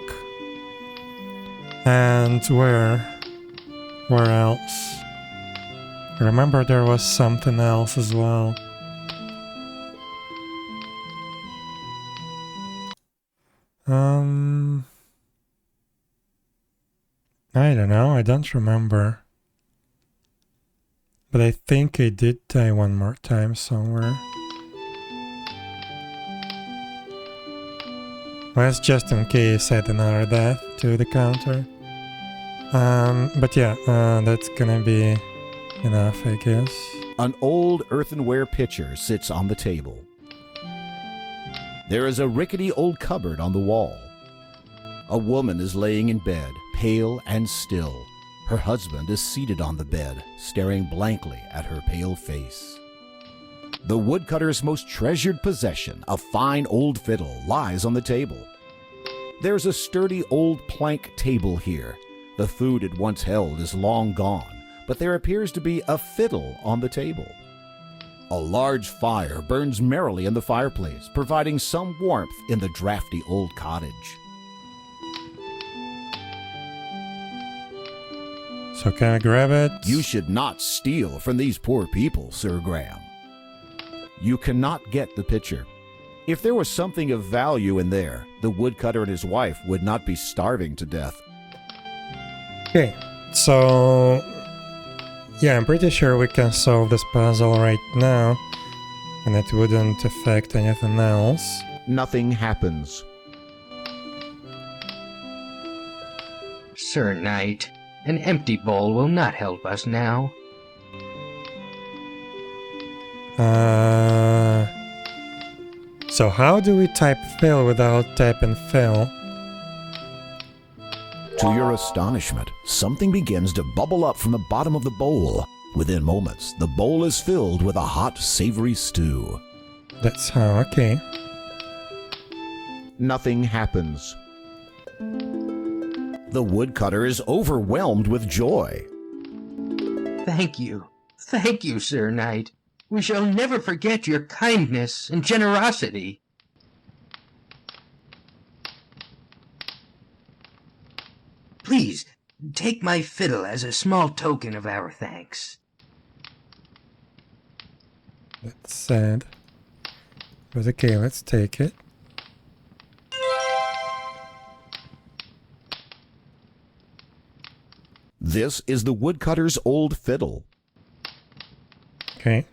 And where else? I remember there was something else as well. I don't know, I don't remember. But I think I did die one more time somewhere. Let's just in case add another death to the counter. But yeah, that's gonna be enough, I guess. An old earthenware pitcher sits on the table. There is a rickety old cupboard on the wall. A woman is laying in bed, pale and still. Her husband is seated on the bed, staring blankly at her pale face. The woodcutter's most treasured possession, a fine old fiddle, lies on the table. There's a sturdy old plank table here. The food it once held is long gone, but there appears to be a fiddle on the table. A large fire burns merrily in the fireplace, providing some warmth in the drafty old cottage. So can I grab it? You should not steal from these poor people, Sir Graham. You cannot get the pitcher. If there was something of value in there, the woodcutter and his wife would not be starving to death. Okay, so yeah, I'm pretty sure we can solve this puzzle right now, and it wouldn't affect anything else. Nothing happens. Sir Knight, an empty bowl will not help us now. So how do we type fill without typing fill? To your astonishment, something begins to bubble up from the bottom of the bowl. Within moments, the bowl is filled with a hot, savory stew. That's how, okay. Nothing happens. The woodcutter is overwhelmed with joy. Thank you, Sir Knight. We shall never forget your kindness and generosity. Please, take my fiddle as a small token of our thanks. That's sad. But okay, let's take it. This is the woodcutter's old fiddle. Okay.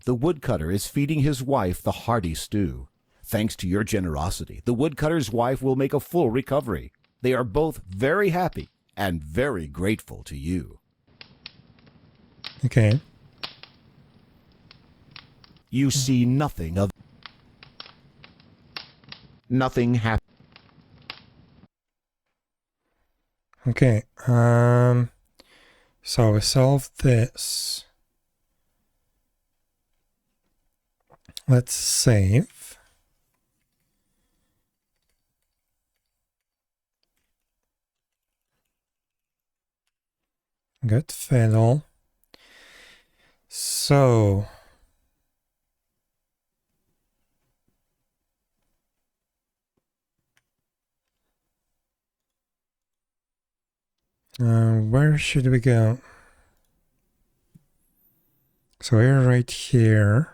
The woodcutter is feeding his wife the hearty stew. Thanks to your generosity, the woodcutter's wife will make a full recovery. They are both very happy and very grateful to you. Okay. You see nothing of... Nothing happens. Okay, so we solved this. Let's save. Good fiddle. So where should we go? So we're right here.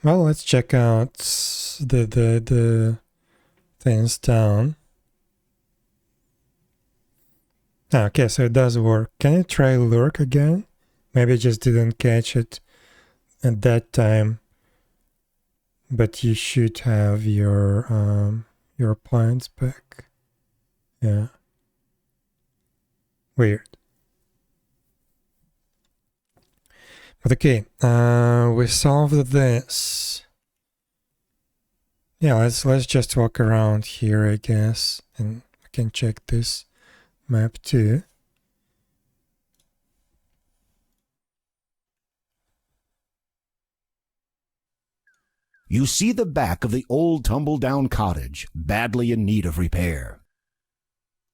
Well, let's check out the things down. Okay, so it does work. Can you try lurk again? Maybe I just didn't catch it at that time. But you should have your points back. Yeah. Weird. But okay, we solved this. Yeah, let's just walk around here, I guess, and we can check this map too. You see the back of the old tumble-down cottage, badly in need of repair.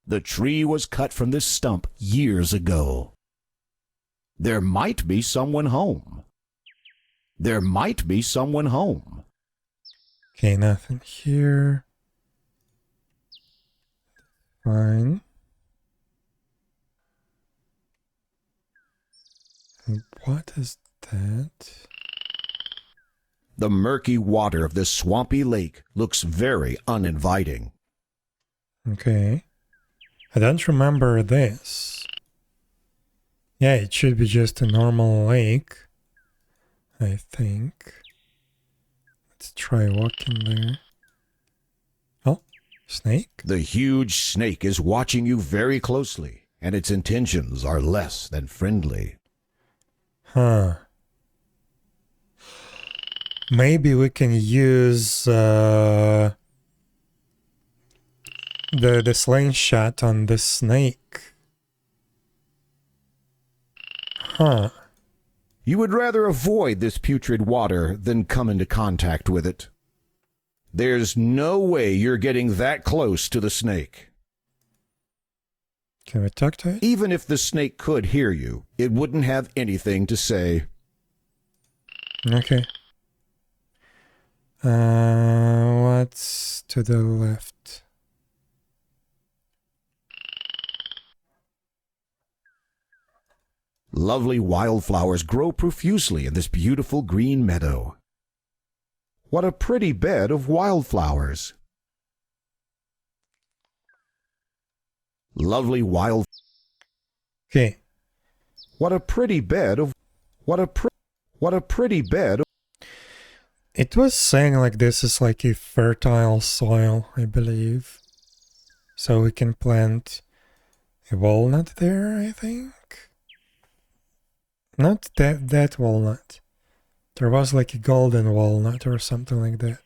The tree was cut from this stump years ago. There might be someone home. There might be someone home. Okay, nothing here. Fine. And what is that? The murky water of this swampy lake looks very uninviting. Okay. I don't remember this. Yeah, it should be just a normal lake, I think. Let's try walking there. Oh, snake? The huge snake is watching you very closely, and its intentions are less than friendly. Huh. Maybe we can use the slingshot on the snake. Huh. You would rather avoid this putrid water than come into contact with it. There's no way you're getting that close to the snake. Can we talk to it? Even if the snake could hear you, it wouldn't have anything to say. Okay. What's to the left? Lovely wildflowers grow profusely in this beautiful green meadow. What a pretty bed of wildflowers. Lovely wild... Okay. What a pretty bed of... What a pretty bed of... It was saying like this is like a fertile soil, I believe. So we can plant a walnut there, I think. Not that walnut. There was like a golden walnut or something like that.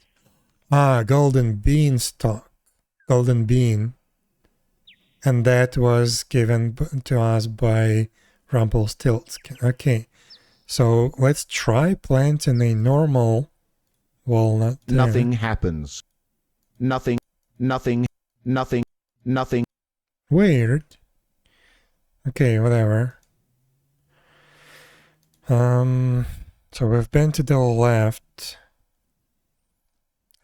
Ah, golden beanstalk. Golden bean. And that was given to us by Rumpelstiltskin. Okay. So let's try planting a normal walnut there. Nothing happens. Nothing. Weird. Okay, whatever. So we've been to the left.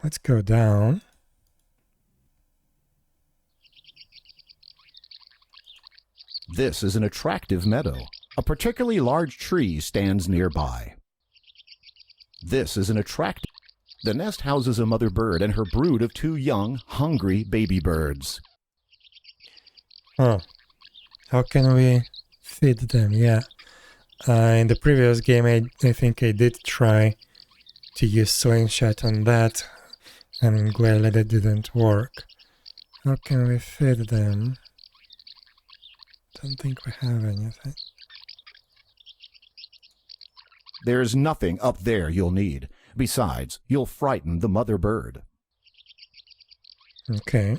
Let's go down. This is an attractive meadow. A particularly large tree stands nearby. This is an attractive... The nest houses a mother bird and her brood of 2 young, hungry baby birds. Huh. How can we feed them? Yeah. In the previous game, I think I did try to use slingshot on that, and clearly that didn't work. How can we feed them? Don't think we have anything. There's nothing up there you'll need. Besides, you'll frighten the mother bird. Okay.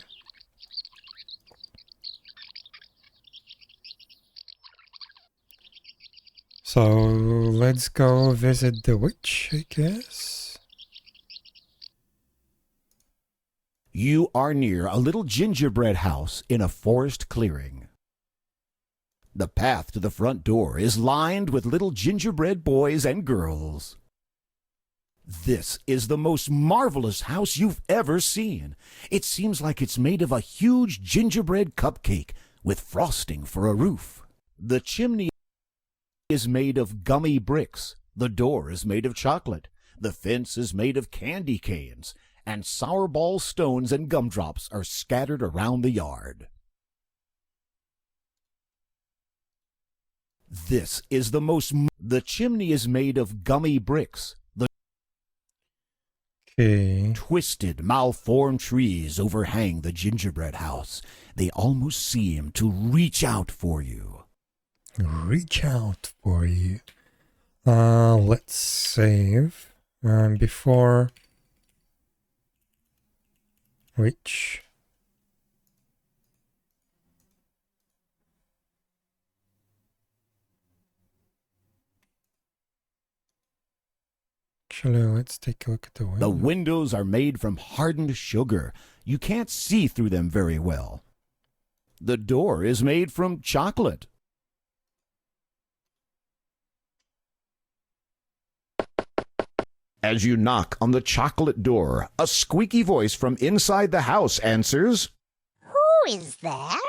So let's go visit the witch, I guess. You are near a little gingerbread house in a forest clearing. The path to the front door is lined with little gingerbread boys and girls. This is the most marvelous house you've ever seen. It seems like it's made of a huge gingerbread cupcake with frosting for a roof. The chimney is made of gummy bricks. The door is made of chocolate. The fence is made of candy canes. And sour ball stones and gumdrops are scattered around the yard. This is the most... The chimney is made of gummy bricks. Okay. Twisted, malformed trees overhang the gingerbread house. They almost seem to reach out for you. Reach out for you. Let's save. Before... Which... Actually, let's take a look at the window. The windows are made from hardened sugar. You can't see through them very well. The door is made from chocolate. As you knock on the chocolate door, a squeaky voice from inside the house answers, Who is there?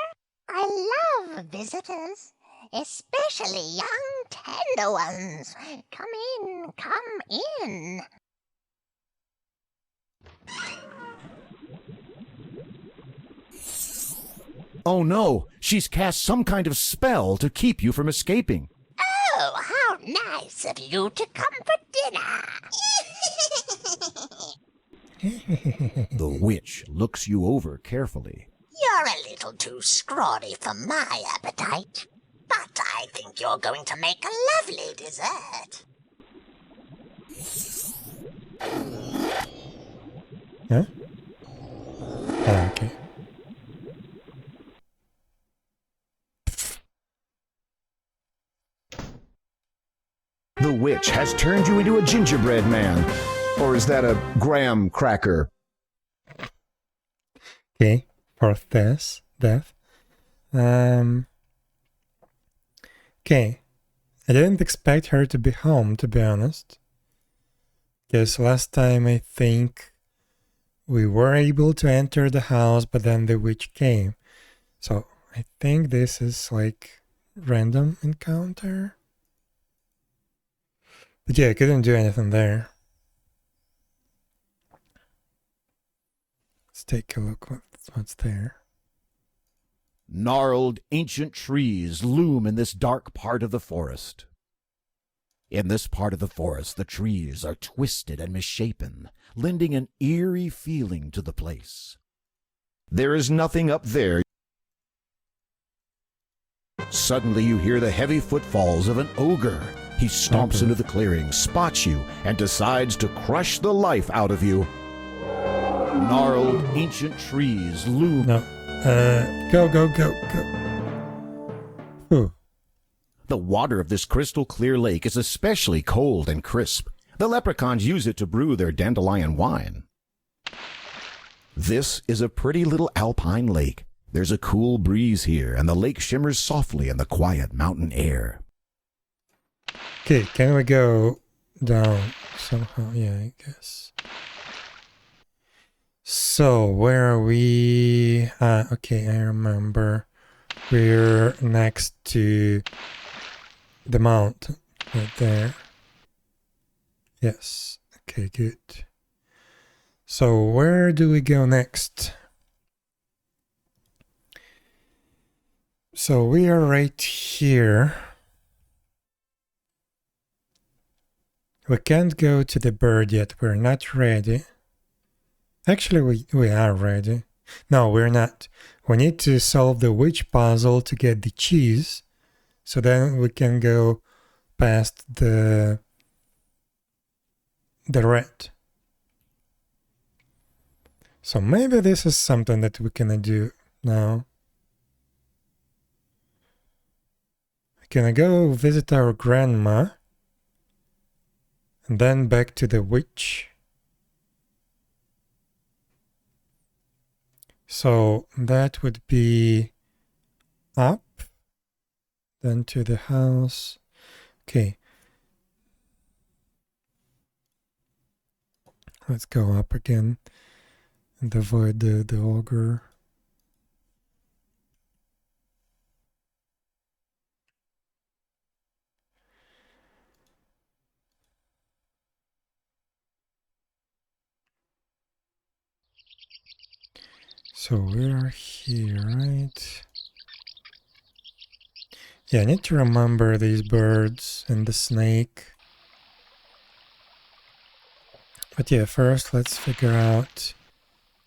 I love visitors, especially young tender ones. Come in, come in. Oh no, she's cast some kind of spell to keep you from escaping. Oh, how nice of you to come for dinner. The witch looks you over carefully. You're a little too scrawny for my appetite, but I think you're going to make a lovely dessert. Huh? Ah, okay. The witch has turned you into a gingerbread man. Or is that a graham cracker? Okay, fourth death. Okay. I didn't expect her to be home, to be honest. Because last time I think we were able to enter the house, but then the witch came. So I think this is like random encounter. But yeah, I couldn't do anything there. Let's take a look what's there. Gnarled ancient trees loom in this dark part of the forest. In this part of the forest, the trees are twisted and misshapen, lending an eerie feeling to the place. There is nothing up there. Suddenly you hear the heavy footfalls of an ogre. He stomps into the clearing, spots you, and decides to crush the life out of you. Gnarled ancient trees loom. No. Go. Ooh. The water of this crystal clear lake is especially cold and crisp. The leprechauns use it to brew their dandelion wine. This is a pretty little alpine lake. There's a cool breeze here, and the lake shimmers softly in the quiet mountain air. Okay, can we go down somehow? Yeah, I guess. So, where are we? Okay, I remember. We're next to the mountain, right there. Yes, okay, good. So, where do we go next? So, we are right here. We can't go to the bird yet, we're not ready. Actually, we are ready. No, we're not. We need to solve the witch puzzle to get the cheese. So then we can go past the rat. So maybe this is something that we can do now. Can I go visit our grandma? And then back to the witch. So that would be up, then to the house. Okay. Let's go up again and avoid the ogre. So we are here, right? Yeah, I need to remember these birds and the snake. But yeah, first let's figure out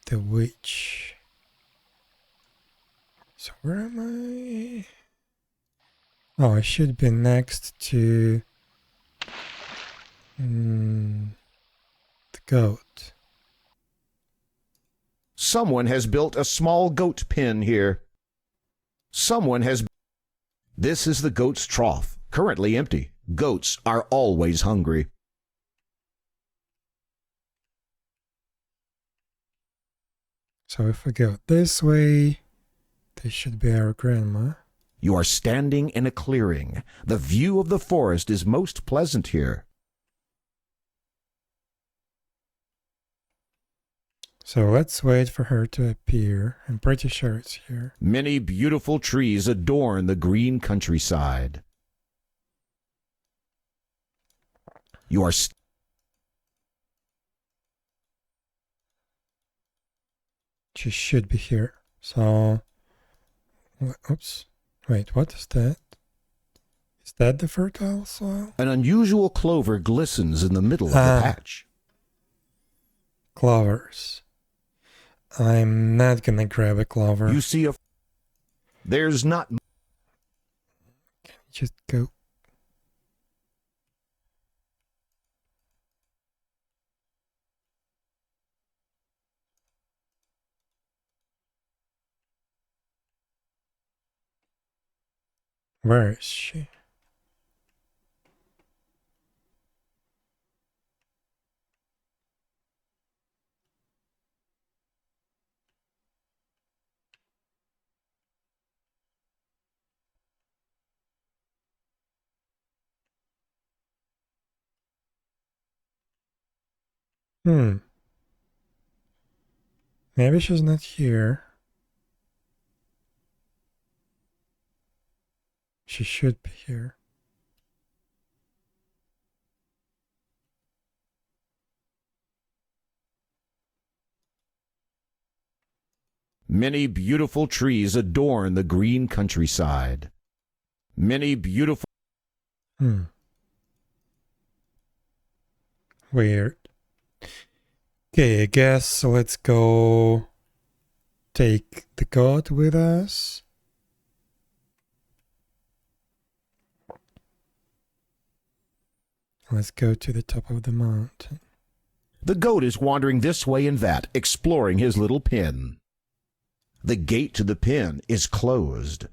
the witch. So where am I? Oh, I should be next to the goat. Someone has built a small goat pen here. This is the goat's trough, currently empty. Goats are always hungry. So if we go this way, this should be our grandma. You are standing in a clearing. The view of the forest is most pleasant here. So let's wait for her to appear. I'm pretty sure it's here. Many beautiful trees adorn the green countryside. You are She should be here. So, oops. Wait, what is that? Is that the fertile soil? An unusual clover glistens in the middle of the patch. Clovers. I'm not gonna grab a clover. You see there's not... Just go. Where is she? Maybe she's not here. She should be here. Many beautiful trees adorn the green countryside. Many beautiful... Weird. Okay, I guess let's go take the goat with us. Let's go to the top of the mountain. The goat is wandering this way and that, exploring his little pen. The gate to the pen is closed.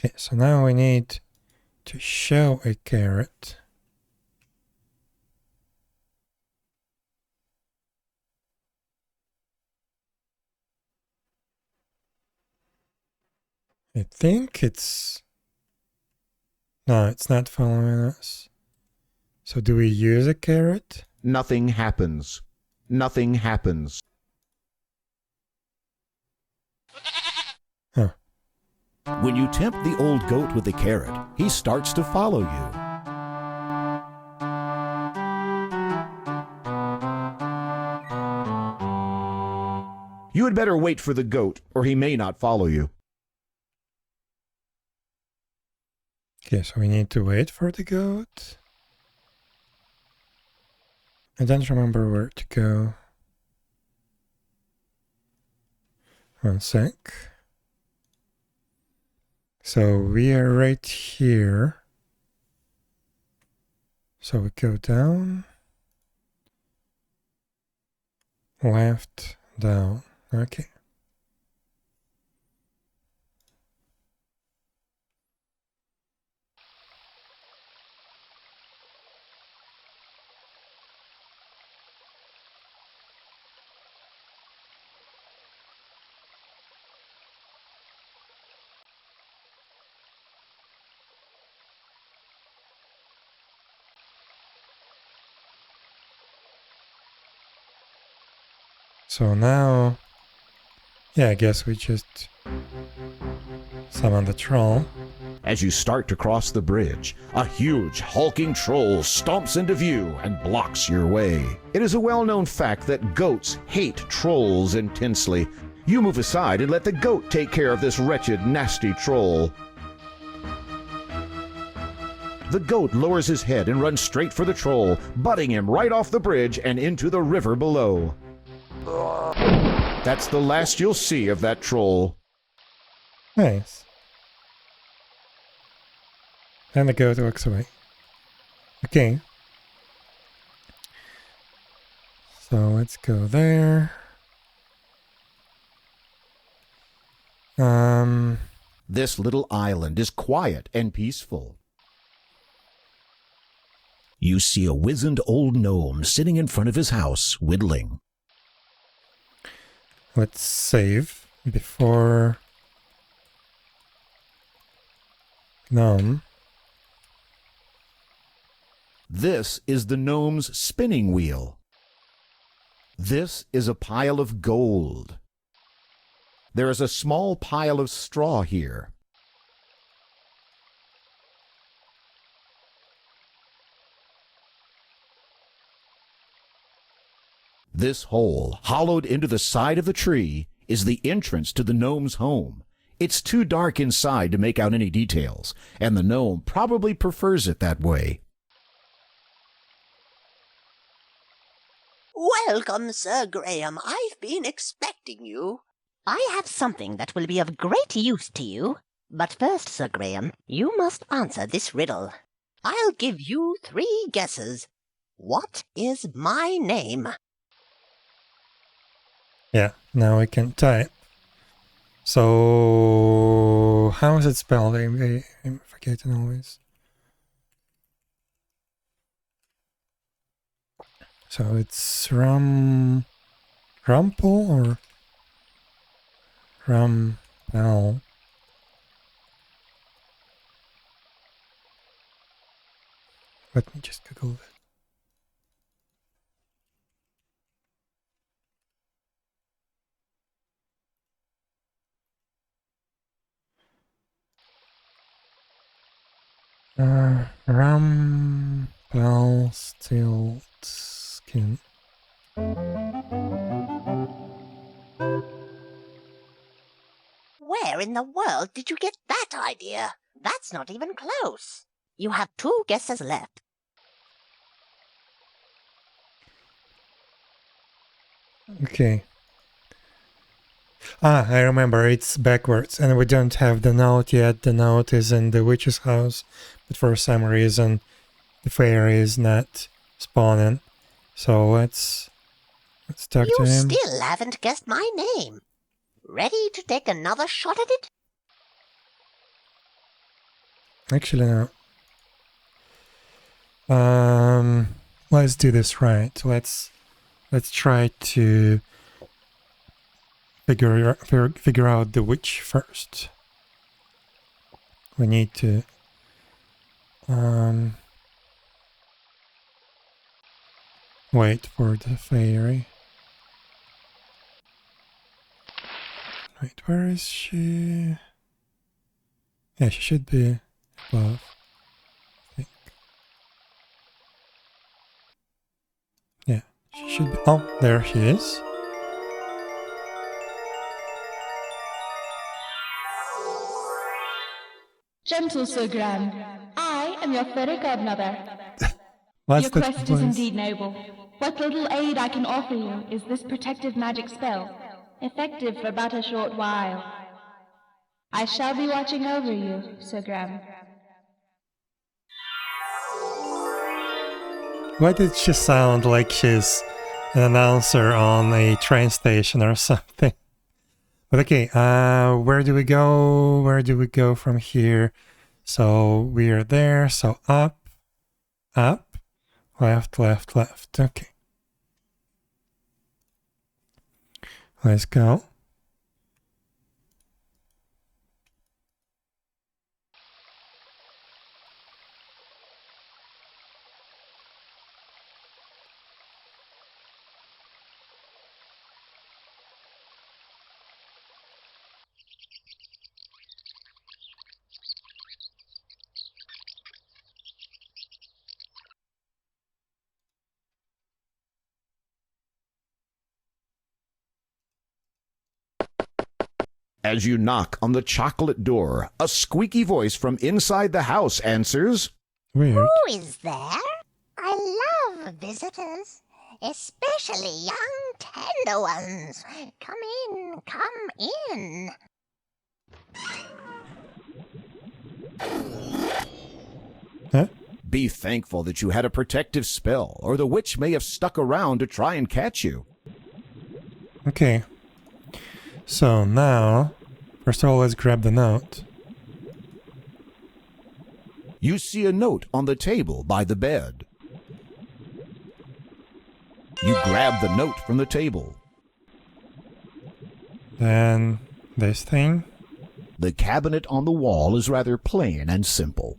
Okay, so now we need to show a carrot. I think it's... No, it's not following us. So do we use a carrot? Nothing happens. Nothing happens. Huh. When you tempt the old goat with the carrot, he starts to follow you. You had better wait for the goat, or he may not follow you. Okay, so we need to wait for the goat. I don't remember where to go. One sec. So we are right here. So we go down. Left, down. Okay. So now, yeah, I guess we just summon the troll. As you start to cross the bridge, a huge, hulking troll stomps into view and blocks your way. It is a well-known fact that goats hate trolls intensely. You move aside and let the goat take care of this wretched, nasty troll. The goat lowers his head and runs straight for the troll, butting him right off the bridge and into the river below. That's the last you'll see of that troll. Nice. And the goat walks away. Okay. So let's go there. This little island is quiet and peaceful. You see a wizened old gnome sitting in front of his house, whittling. Let's save before gnome. This is the gnome's spinning wheel. This is a pile of gold. There is a small pile of straw here. This hole, hollowed into the side of the tree, is the entrance to the gnome's home. It's too dark inside to make out any details, and the gnome probably prefers it that way. Welcome, Sir Graham. I've been expecting you. I have something that will be of great use to you. But first, Sir Graham, you must answer this riddle. I'll give you 3 guesses. What is my name? Yeah, now I can type. So, how is it spelled? I'm forgetting always. So it's Rumpel or Rumpel? Let me just Google it. Rumpelstiltskin. Where in the world did you get that idea? That's not even close. You have 2 guesses left. Okay. I remember, it's backwards, and we don't have the note yet. The note is in the witch's house, but for some reason the fairy is not spawning. So let's talk to him. You still haven't guessed my name. Ready to take another shot at it? Actually, no. Let's do this right. Let's try to figure out the witch first. We need to wait for the fairy. Wait, where is she? Yeah, she should be above, I think. Yeah, she should be. Oh, there she is. Gentle Sir Graham, I am your fairy godmother. What's Your quest is indeed noble. What little aid I can offer you is this protective magic spell, effective for but a short while. I shall be watching over you, Sir Graham. Why did she sound like she's an announcer on a train station or something? But okay, where do we go? Where do we go from here? So we are there, so up, up, left, left, left. Okay. Let's go. As you knock on the chocolate door, a squeaky voice from inside the house answers, Weird. Who is there? I love visitors, especially young tender ones. Come in, come in. Huh? Be thankful that you had a protective spell, or the witch may have stuck around to try and catch you. Okay. So now, first of all, let's grab the note. You see a note on the table by the bed. You grab the note from the table. Then this thing. The cabinet on the wall is rather plain and simple.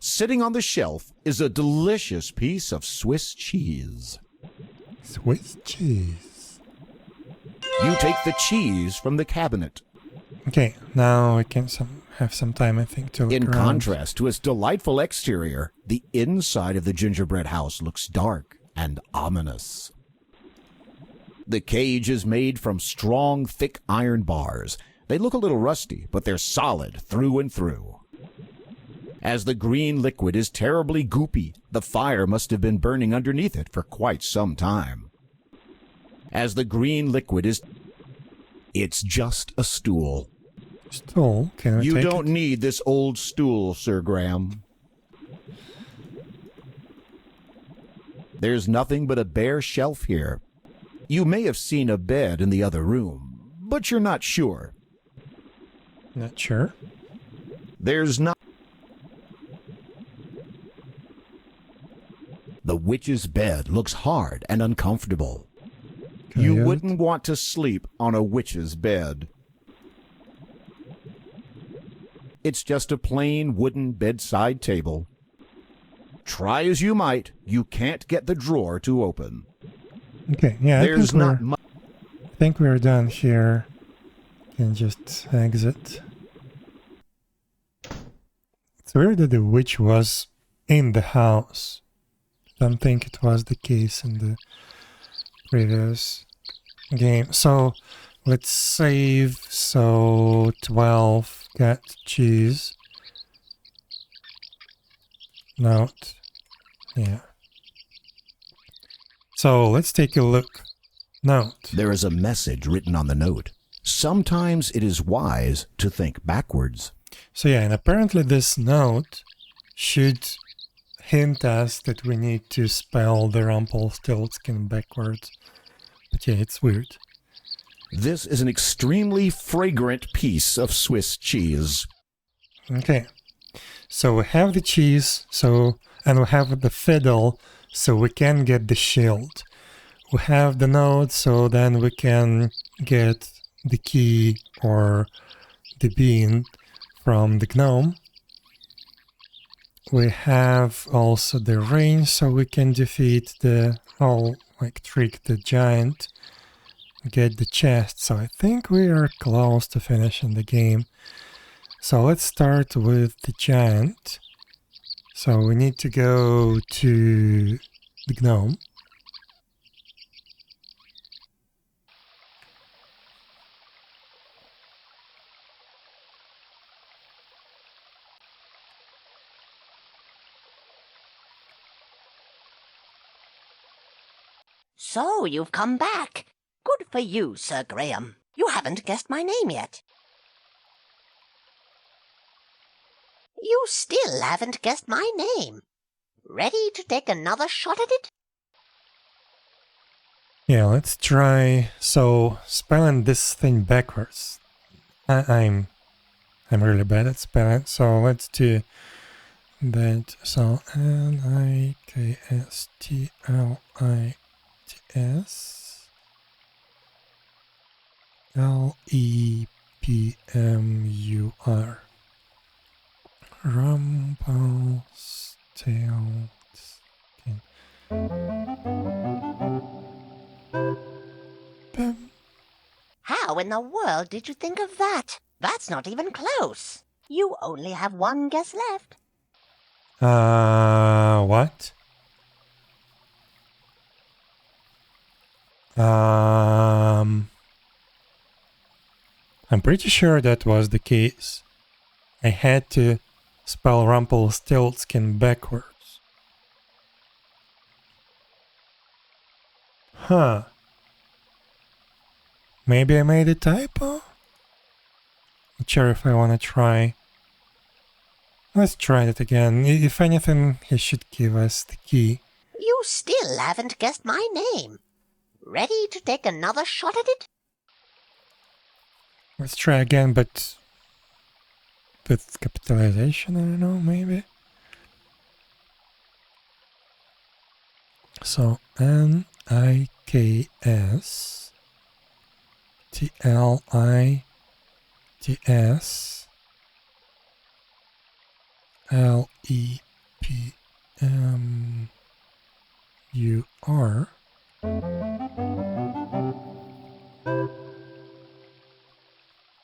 Sitting on the shelf is a delicious piece of Swiss cheese. Swiss cheese. You take the cheese from the cabinet. Okay, now we can have some time, I think, to look In around. contrast to its delightful exterior, the inside of the gingerbread house looks dark and ominous. The cage is made from strong, thick iron bars. They look a little rusty, but they're solid through and through. As the green liquid is terribly goopy, the fire must have been burning underneath it for quite some time. as the green liquid is... It's just a stool. Stool? Can I You take don't it? need this old stool, Sir Graham. There's nothing but a bare shelf here. You may have seen a bed in the other room, but you're not sure. Not sure. There's not... The witch's bed looks hard and uncomfortable. You Good. wouldn't want to sleep on a witch's bed. It's just a plain wooden bedside table. Try as you might, you can't get the drawer to open. Okay, yeah, There's not much. I think we're done here. Can just exit. It's weird that the witch was in the house. Don't think it was the case in the previous game. So let's save. So 12 got cheese. Note. Yeah. So let's take a look. Note. There is a message written on the note. Sometimes it is wise to think backwards. So yeah, and apparently this note should hint us that we need to spell the Rumpelstiltskin backwards. But yeah, it's weird. This is an extremely fragrant piece of Swiss cheese. Okay. So we have the cheese, and we have the fiddle, so we can get the shield. We have the note, so then we can get the key or the bean from the gnome. We have also the ring, so we can defeat trick the giant, get the chest. So I think we are close to finishing the game. So let's start with the giant. So we need to go to the gnome. So you've come back. Good for you, Sir Graham. You haven't guessed my name yet. You still haven't guessed my name. Ready to take another shot at it? Yeah, let's try. So spelling this thing backwards. I'm really bad at spelling. So let's do that. So NIKSTLITSLEPMUR. Rumpelstiltskin. How in the world did you think of that? That's not even close. You only have one guess left. What? I'm pretty sure that was the case. I had to spell Rumpelstiltskin backwards. Huh. Maybe I made a typo? Not sure if I want to try. Let's try it again. If anything, he should give us the key. You still haven't guessed my name. Ready to take another shot at it? Let's try again, but with capitalization, I don't know, maybe. So NIKSTLITSLEPMUR.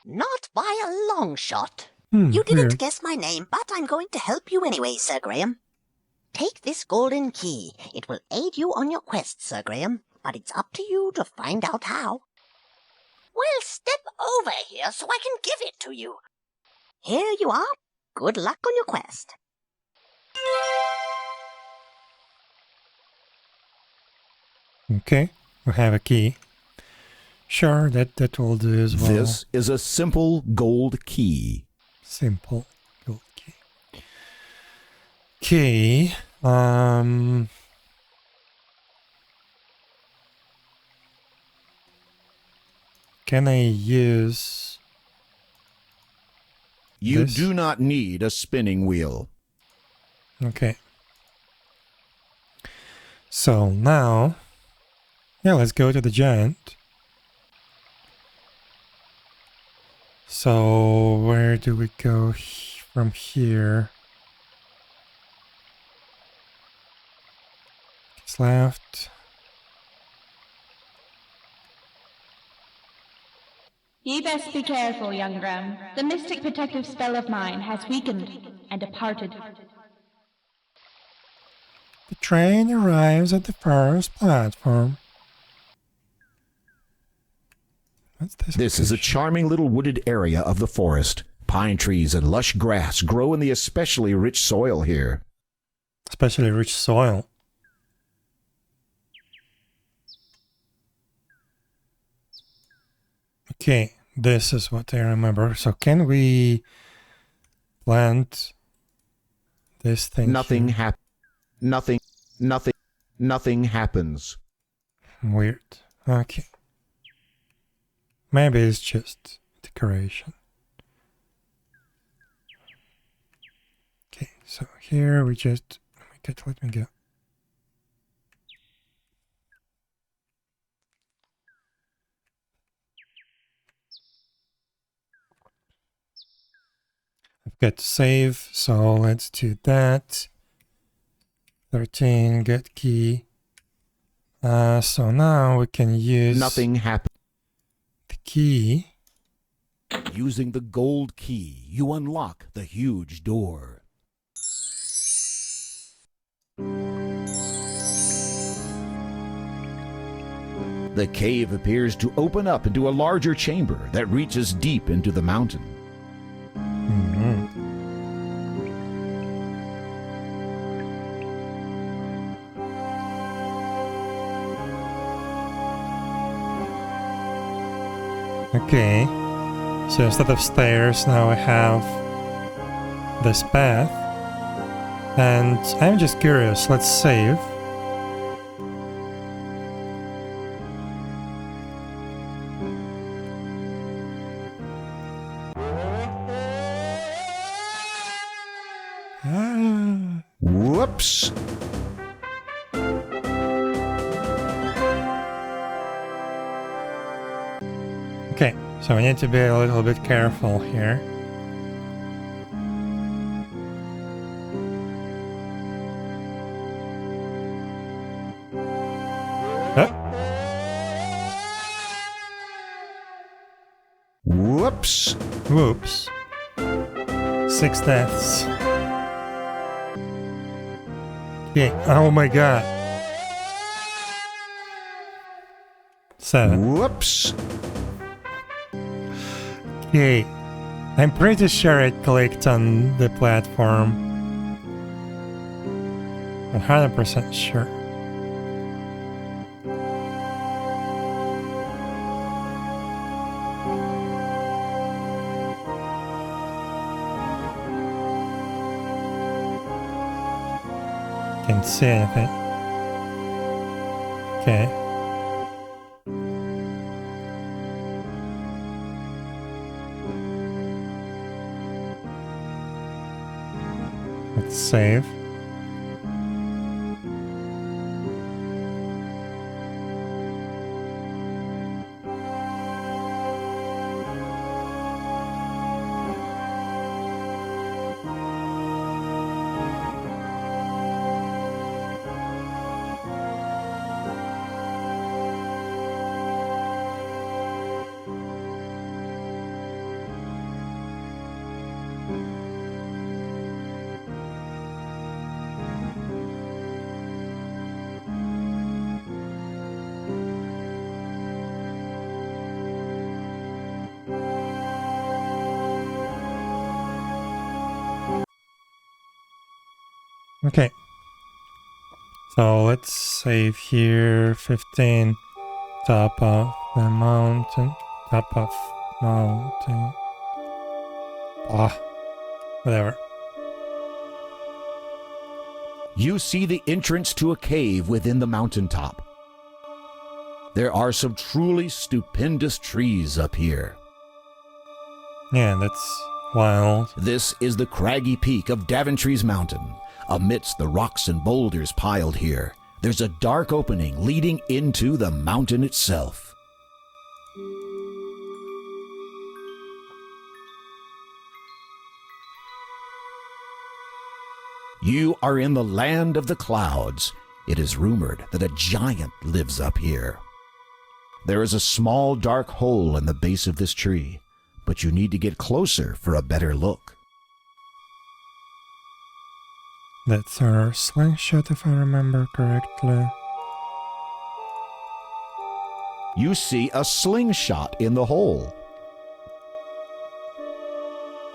Not by a long shot. You didn't Weird. guess my name, but I'm going to help you anyway, Sir Graham. Take this golden key. It will aid you on your quest, Sir Graham, but it's up to you to find out how. Well, step over here so I can give it to you. Here you are. Good luck on your quest. Okay, we have a key. Sure, that will do as well. This is a simple gold key. Simple gold key. Okay. Can I use... You this? do not need a spinning wheel. Okay. So now, yeah, let's go to the giant. So where do we go from here? It's left. Ye best be careful, young Graham. The mystic protective spell of mine has weakened and departed. The train arrives at the first platform. What's this? This is a charming little wooded area of the forest. Pine trees and lush grass grow in the especially rich soil here. Especially rich soil. Okay, this is what I remember. So can we plant this thing? Nothing happens. Weird. Okay. Maybe it's just decoration. Okay, so here we just... let me go. I've got to save, so let's do that. 13, get key. So now we can use... Nothing happens. The key. Using the gold key, you unlock the huge door. The cave appears to open up into a larger chamber that reaches deep into the mountain. Okay, so instead of stairs, now I have this path. And I'm just curious, let's save. Whoops! Okay, so we need to be a little bit careful here. Whoops! Whoops. 6 deaths. Okay, oh my god. 7. Whoops! Okay, I'm pretty sure it clicked on the platform. 100% sure. Can't see anything. Okay. Let's save. Okay. So let's save here 15. Top of the mountain. Top of mountain. Ah, whatever. You see the entrance to a cave within the mountaintop. There are some truly stupendous trees up here. Yeah, that's wild. This is the craggy peak of Daventry's Mountain. Amidst the rocks and boulders piled here, there's a dark opening leading into the mountain itself. You are in the land of the clouds. It is rumored that a giant lives up here. There is a small dark hole in the base of this tree, but you need to get closer for a better look. That's our slingshot, if I remember correctly. You see a slingshot in the hole.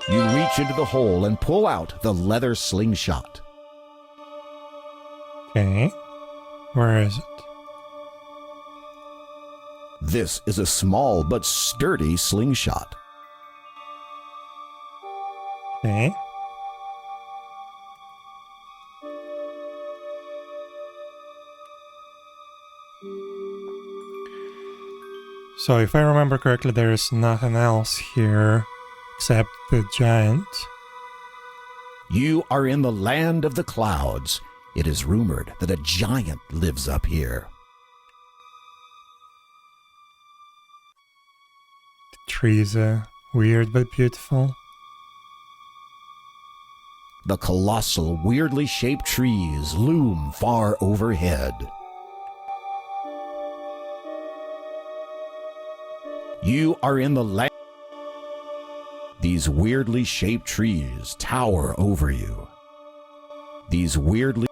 You reach into the hole and pull out the leather slingshot. Okay. Where is it? This is a small but sturdy slingshot. Okay. So if I remember correctly, there is nothing else here except the giant. You are in the land of the clouds. It is rumored that a giant lives up here. The trees are weird but beautiful. The colossal, weirdly shaped trees loom far overhead. You are in the land. These weirdly shaped trees tower over you. These weirdly...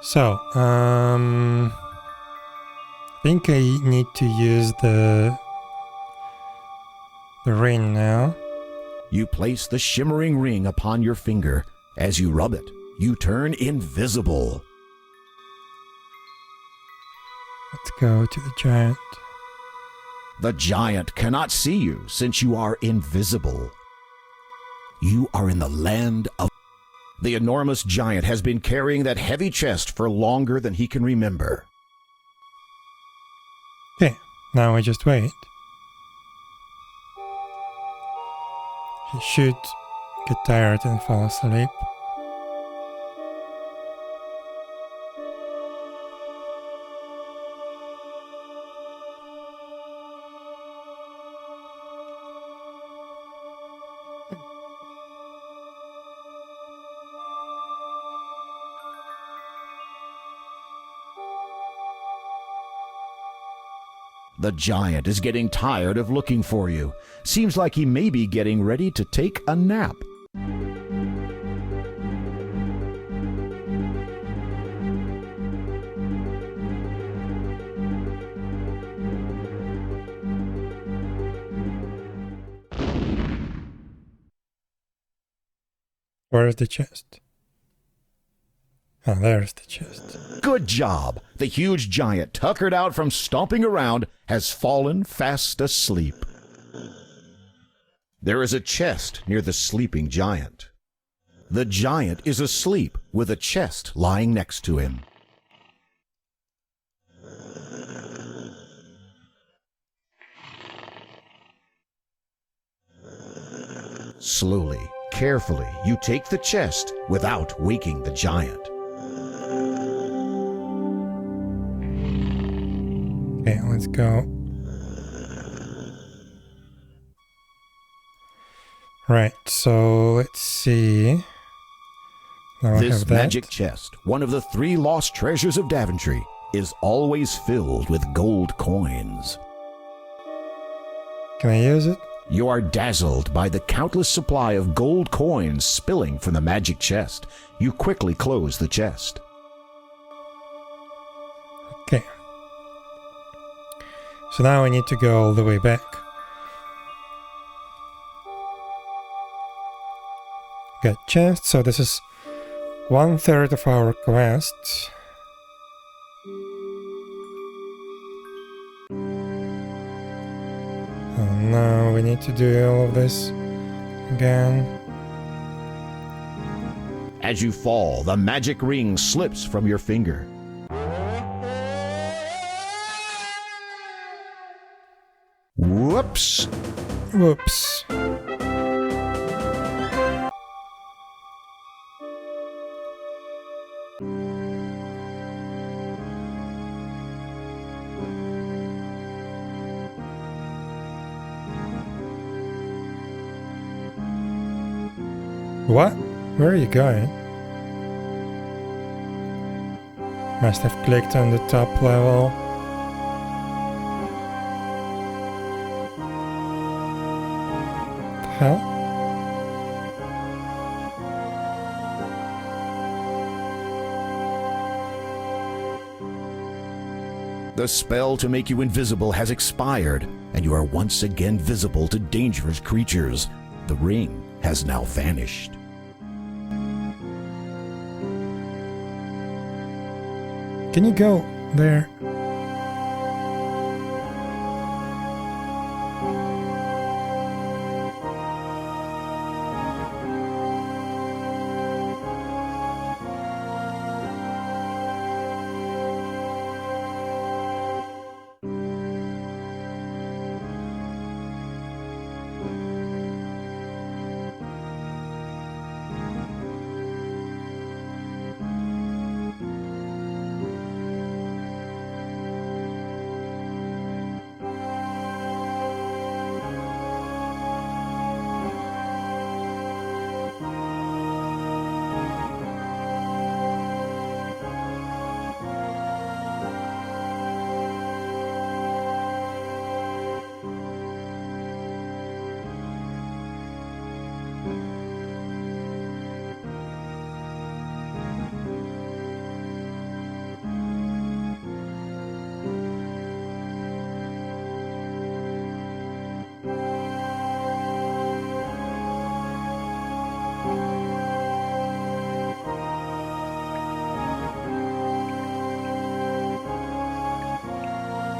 So, I think I need to use the ring now. You place the shimmering ring upon your finger. As you rub it, you turn invisible. Let's go to the giant. The giant cannot see you since you are invisible. You are in the land of... The enormous giant has been carrying that heavy chest for longer than he can remember. Okay, now I just wait. He should get tired and fall asleep. The giant is getting tired of looking for you. Seems like he may be getting ready to take a nap. Where is the chest? Oh, there's the chest. Good job! The huge giant, tuckered out from stomping around, has fallen fast asleep. There is a chest near the sleeping giant. The giant is asleep with a chest lying next to him. Slowly, carefully, you take the chest without waking the giant. Okay, let's go. Right, so let's see. Now I This have that. magic chest, one of the 3 lost treasures of Daventry, is always filled with gold coins. Can I use it? You are dazzled by the countless supply of gold coins spilling from the magic chest. You quickly close the chest. Okay. So now I need to go all the way back. Got chest, so this is 1/3 of our quest. need to do all of this again. As you fall, the magic ring slips from your finger. Whoops! Whoops. What? Where are you going? Must have clicked on the top level. The hell? The spell to make you invisible has expired, and you are once again visible to dangerous creatures. The ring has now vanished. Can you go there?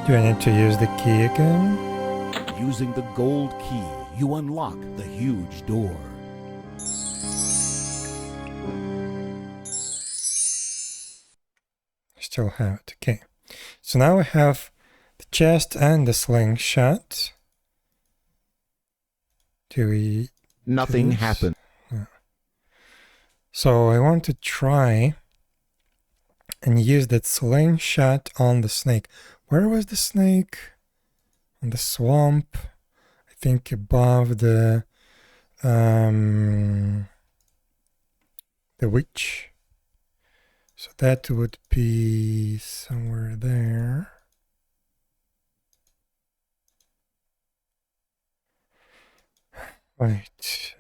Do I need to use the key again? Using the gold key, you unlock the huge door. Still have it. Okay. So now we have the chest and the slingshot. Do we... Nothing happened. No. So I want to try and use that slingshot on the snake. Where was the snake? On the swamp. I think above the witch. So that would be somewhere there. Right.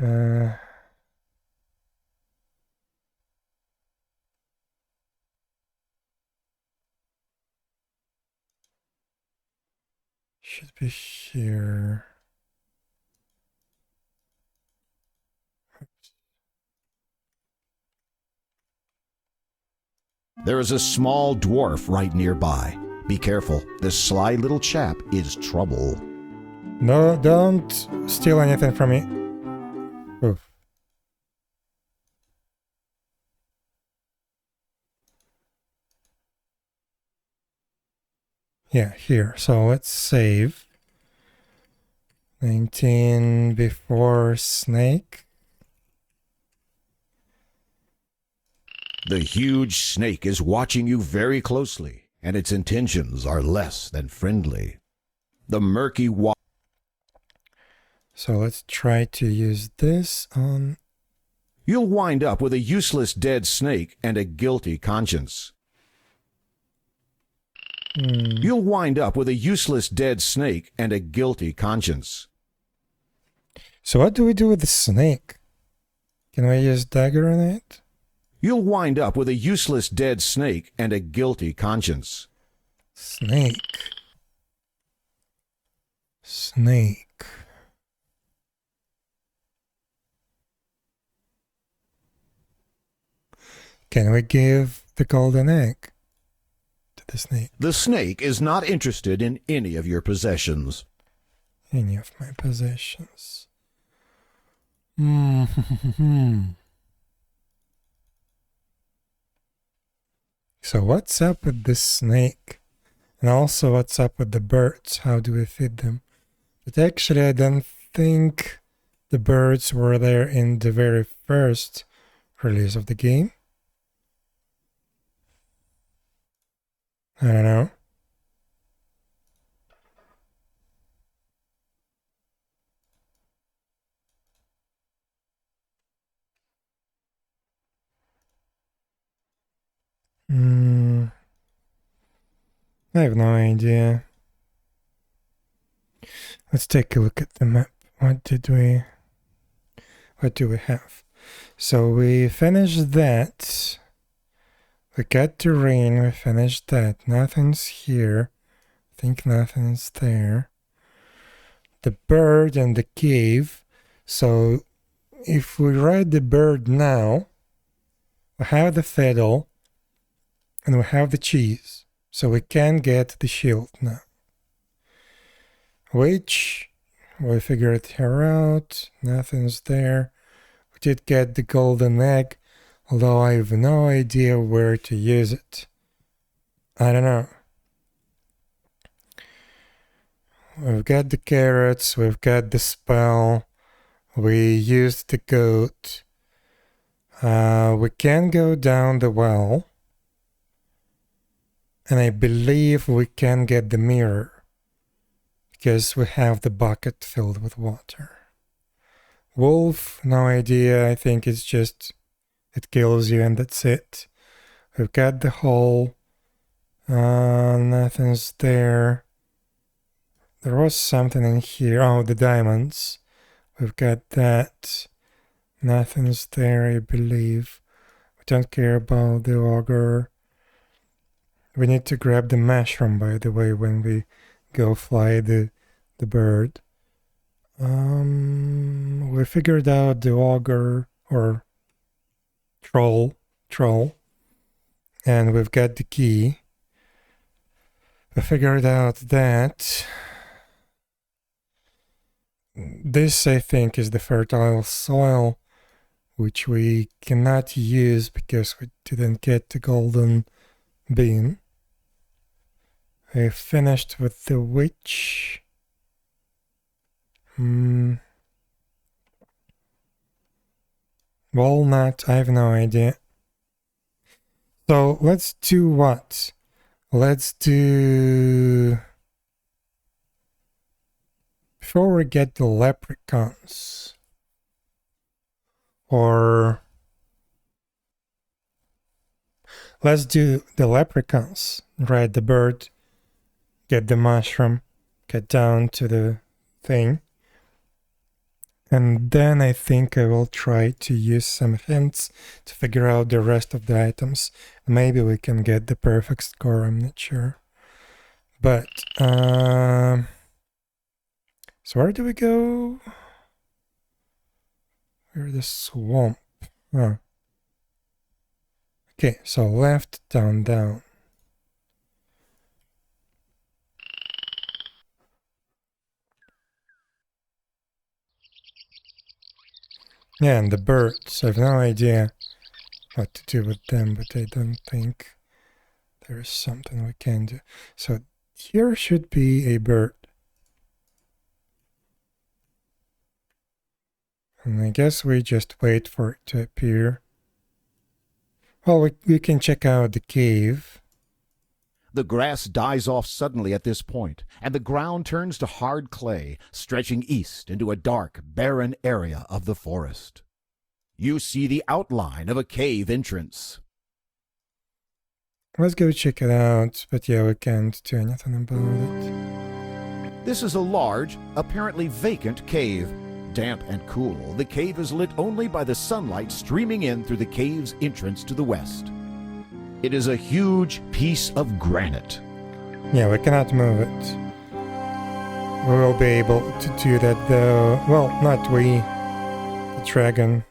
Should be here. There is a small dwarf right nearby. Be careful, this sly little chap is trouble. No, don't steal anything from me. Oof. Yeah, here. So let's save. 19 before snake. The huge snake is watching you very closely, and its intentions are less than friendly. The murky water. So let's try to use this on... You'll wind up with a useless dead snake and a guilty conscience. You'll wind up with a useless dead snake and a guilty conscience. So what do we do with the snake? Can we use dagger on it? You'll wind up with a useless dead snake and a guilty conscience. Snake. Snake. Can we give the golden egg to the snake? The snake is not interested in any of your possessions. any of my possessions. So what's up with this snake? And also what's up with the birds? How do we feed them? But actually I don't think the birds were there in the very first release of the game. I don't know. I have no idea. Let's take a look at the map. What do we have? So we finished that. We got the rain, we finished that. Nothing's here. I think nothing's there. The bird and the cave. So if we ride the bird now, we have the fiddle and we have the cheese. So we can get the shield now. Which we figured her out. Nothing's there. We did get the golden egg, although I have no idea where to use it. I don't know. We've got the carrots, we've got the spell, we used the goat. We can go down the well. And I believe we can get the mirror. Because we have the bucket filled with water. Wolf, no idea. I think it's just, it kills you and that's it. We've got the hole. Nothing's there. There was something in here. Oh, the diamonds. We've got that. Nothing's there, I believe. We don't care about the ogre. We need to grab the mushroom, by the way, when we go fly the bird. We figured out the ogre or troll, and we've got the key. We figured out that this, I think, is the fertile soil, which we cannot use because we didn't get the golden bean. I finished with the witch. Walnut, I have no idea. So let's do what? Let's do... Before we get the leprechauns. Or... Let's do the leprechauns. Ride the bird. Get the mushroom. Get down to the thing. And then I think I will try to use some hints to figure out the rest of the items. Maybe we can get the perfect score, I'm not sure. But, so where do we go? Where's the swamp? Oh. Okay, so left, down, down. Yeah, and the birds. I have no idea what to do with them, but I don't think there's something we can do. So here should be a bird. And I guess we just wait for it to appear. Well, we can check out the cave. The grass dies off suddenly at this point, and the ground turns to hard clay, stretching east into a dark, barren area of the forest. You see the outline of a cave entrance. Let's go check it out, but yeah, we can't do anything about it. This is a large, apparently vacant cave. Damp and cool, the cave is lit only by the sunlight streaming in through the cave's entrance to the west. It is a huge piece of granite. Yeah, we cannot move it. We will be able to do that though. Well, not we. The dragon.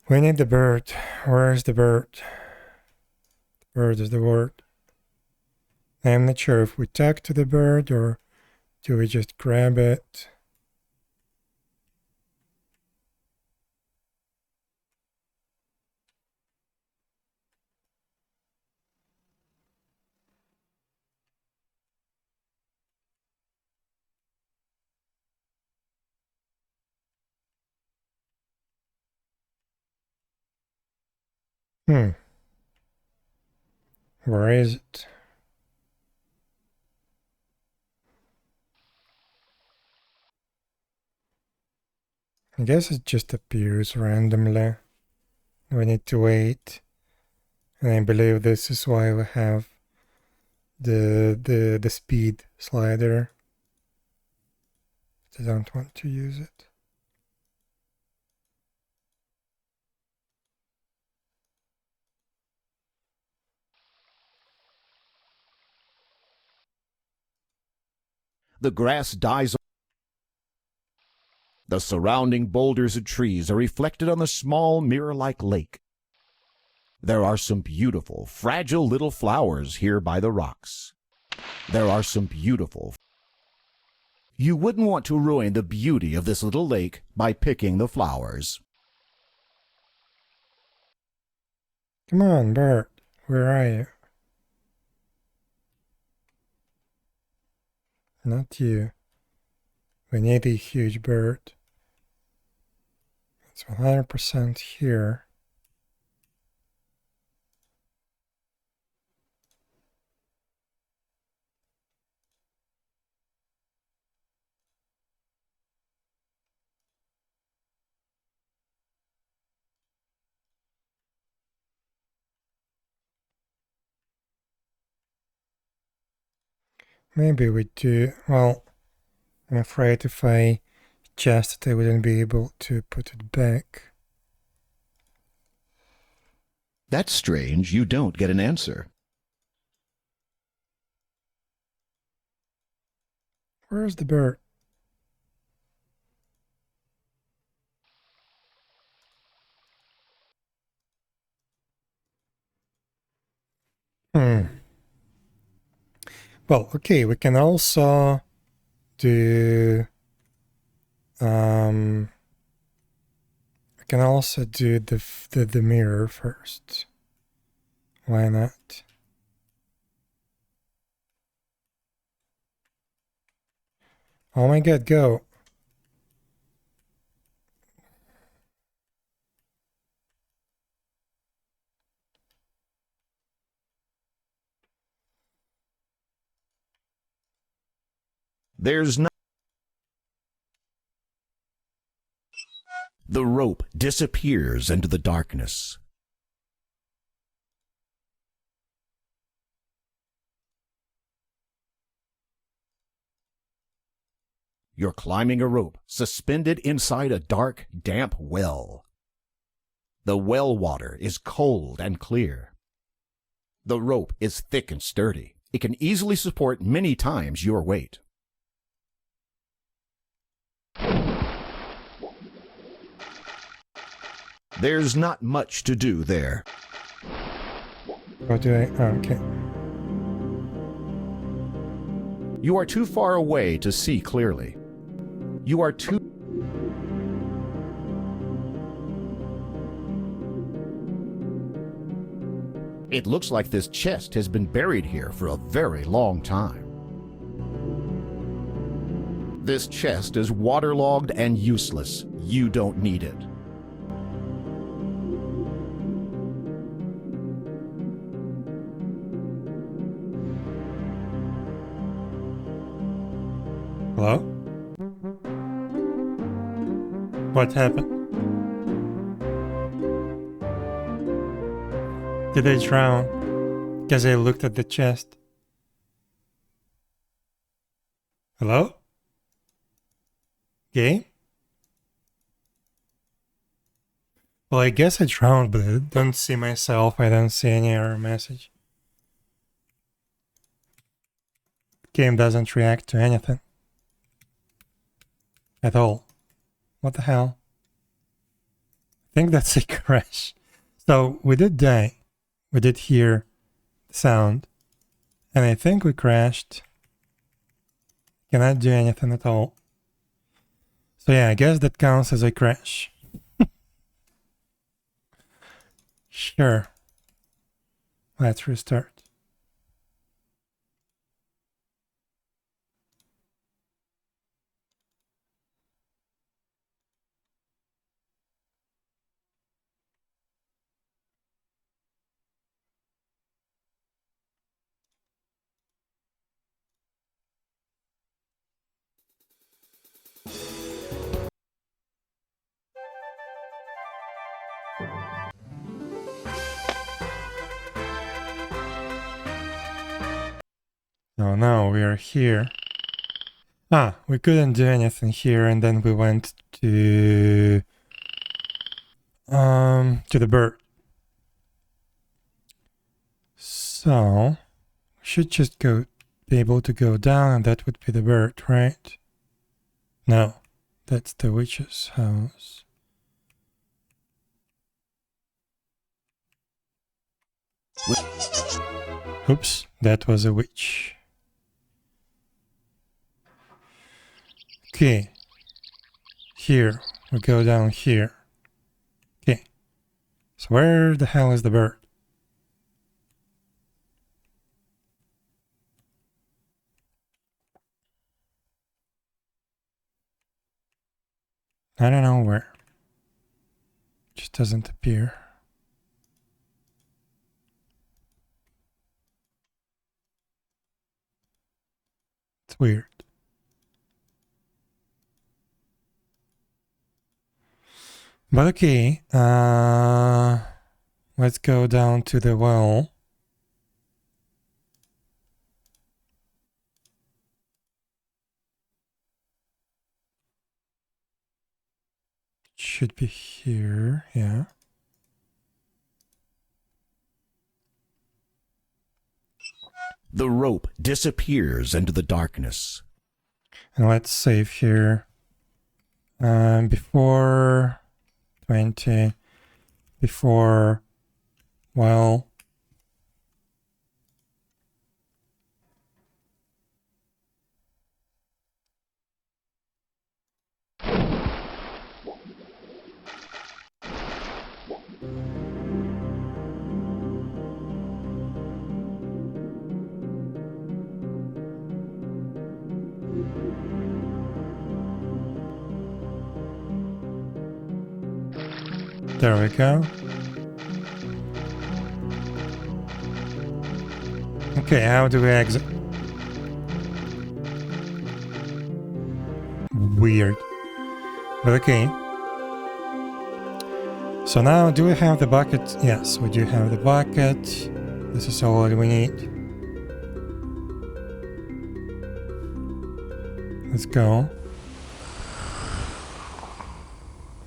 We need the bird. Where's the bird? The bird is the word. I am not sure if we talk to the bird or Do we just grab it? Where is it? I guess it just appears randomly. We need to wait. And I believe this is why we have the speed slider. I don't want to use it. The grass dies. The surrounding boulders and trees are reflected on the small mirror-like lake. There are some beautiful, fragile little flowers here by the rocks. There are some beautiful. You wouldn't want to ruin the beauty of this little lake by picking the flowers. Come on, Bert. Where are you? Not you. We need a huge bird. It's 100% here. Maybe we do. Well, I'm afraid if I chest it, I wouldn't be able to put it back. That's strange. You don't get an answer. Where's the bird? Well, okay, we can also do we can also do the mirror first. Why not? Oh my god, go. There's no. The rope disappears into the darkness. You're climbing a rope suspended inside a dark, damp well. The well water is cold and clear. The rope is thick and sturdy. It can easily support many times your weight. There's not much to do there. What do I? Oh, okay. You are too far away to see clearly. You are too... It looks like this chest has been buried here for a very long time. This chest is waterlogged and useless. You don't need it. Hello? What happened? Did I drown? Because I looked at the chest. Hello? Game? Well, I guess I drowned, but I don't see myself. I don't see any error message. Game doesn't react to anything. At all. What the hell? I think that's a crash. So we did die. We did hear the sound. And I think we crashed. Cannot do anything at all. So yeah, I guess that counts as a crash. Sure. Let's restart. So now we are here. Ah, we couldn't do anything here, and then we went to the bird. So we should just be able to go down, and that would be the bird, right? No, that's the witch's house. Oops, that was a witch. Okay. Here, we go down here. Okay. So where the hell is the bird? I don't know where. Just doesn't appear. It's weird. But okay, let's go down to the well. Should be here, yeah. The rope disappears into the darkness. And let's save here. Before 20, before, well, there we go. Okay, how do we exit? Weird. But okay. So now, do we have the bucket? Yes, we do have the bucket. This is all that we need. Let's go.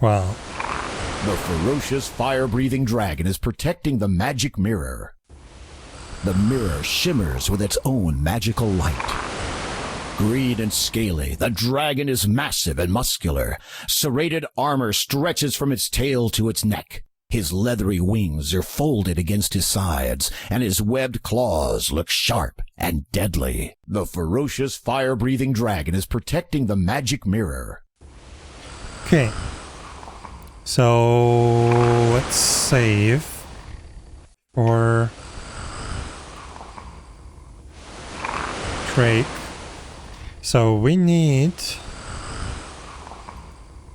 Wow. The ferocious fire-breathing dragon is protecting the magic mirror. The mirror shimmers with its own magical light. Green and scaly, the dragon is massive and muscular. Serrated armor stretches from its tail to its neck. His leathery wings are folded against his sides, and his webbed claws look sharp and deadly. The ferocious fire-breathing dragon is protecting the magic mirror. Okay. So let's save for Drake. So we need,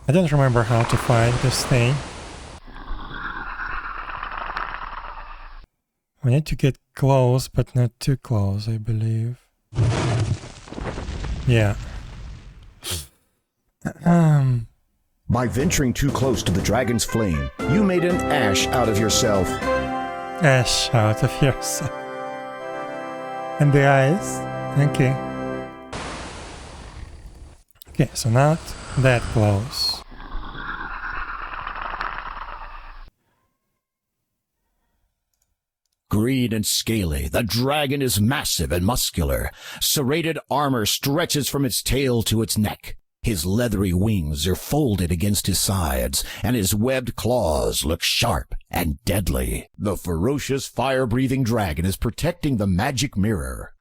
I don't remember how to find this thing. We need to get close, but not too close, I believe. Yeah. By venturing too close to the dragon's flame, you made an ash out of yourself. Ash out of yourself. And the eyes. Okay. Okay, so not that close. Green and scaly, the dragon is massive and muscular. Serrated armor stretches from its tail to its neck. His leathery wings are folded against his sides, and his webbed claws look sharp and deadly. The ferocious fire-breathing dragon is protecting the magic mirror.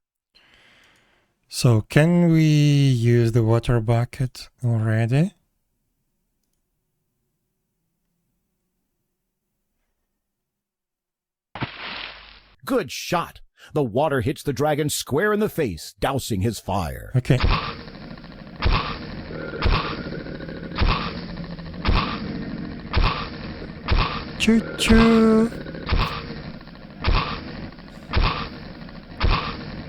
So can we use the water bucket already? Good shot! The water hits the dragon square in the face, dousing his fire. Okay. Choo-choo!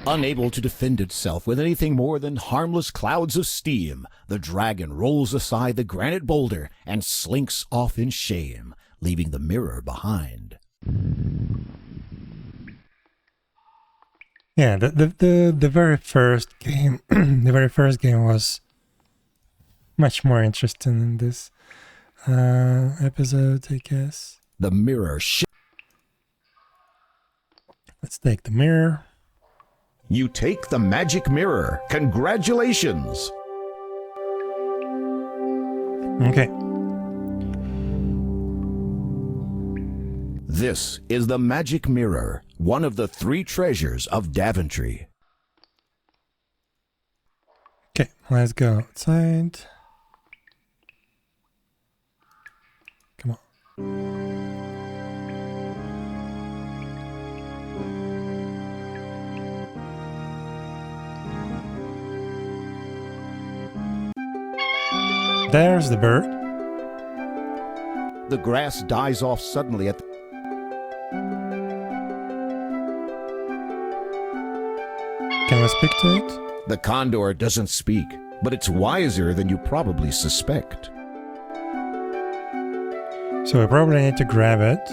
Unable to defend itself with anything more than harmless clouds of steam, the dragon rolls aside the granite boulder and slinks off in shame, leaving the mirror behind. Yeah, the very first game, the very first game was much more interesting than this episode, I guess. The mirror Let's take the mirror. You take the magic mirror. Congratulations! Okay. This is the magic mirror, one of the 3 treasures of Daventry. Okay, let's go outside. Come on. There's the bird. The grass dies off suddenly at the Can we speak to it? The condor doesn't speak, but it's wiser than you probably suspect. So we probably need to grab it.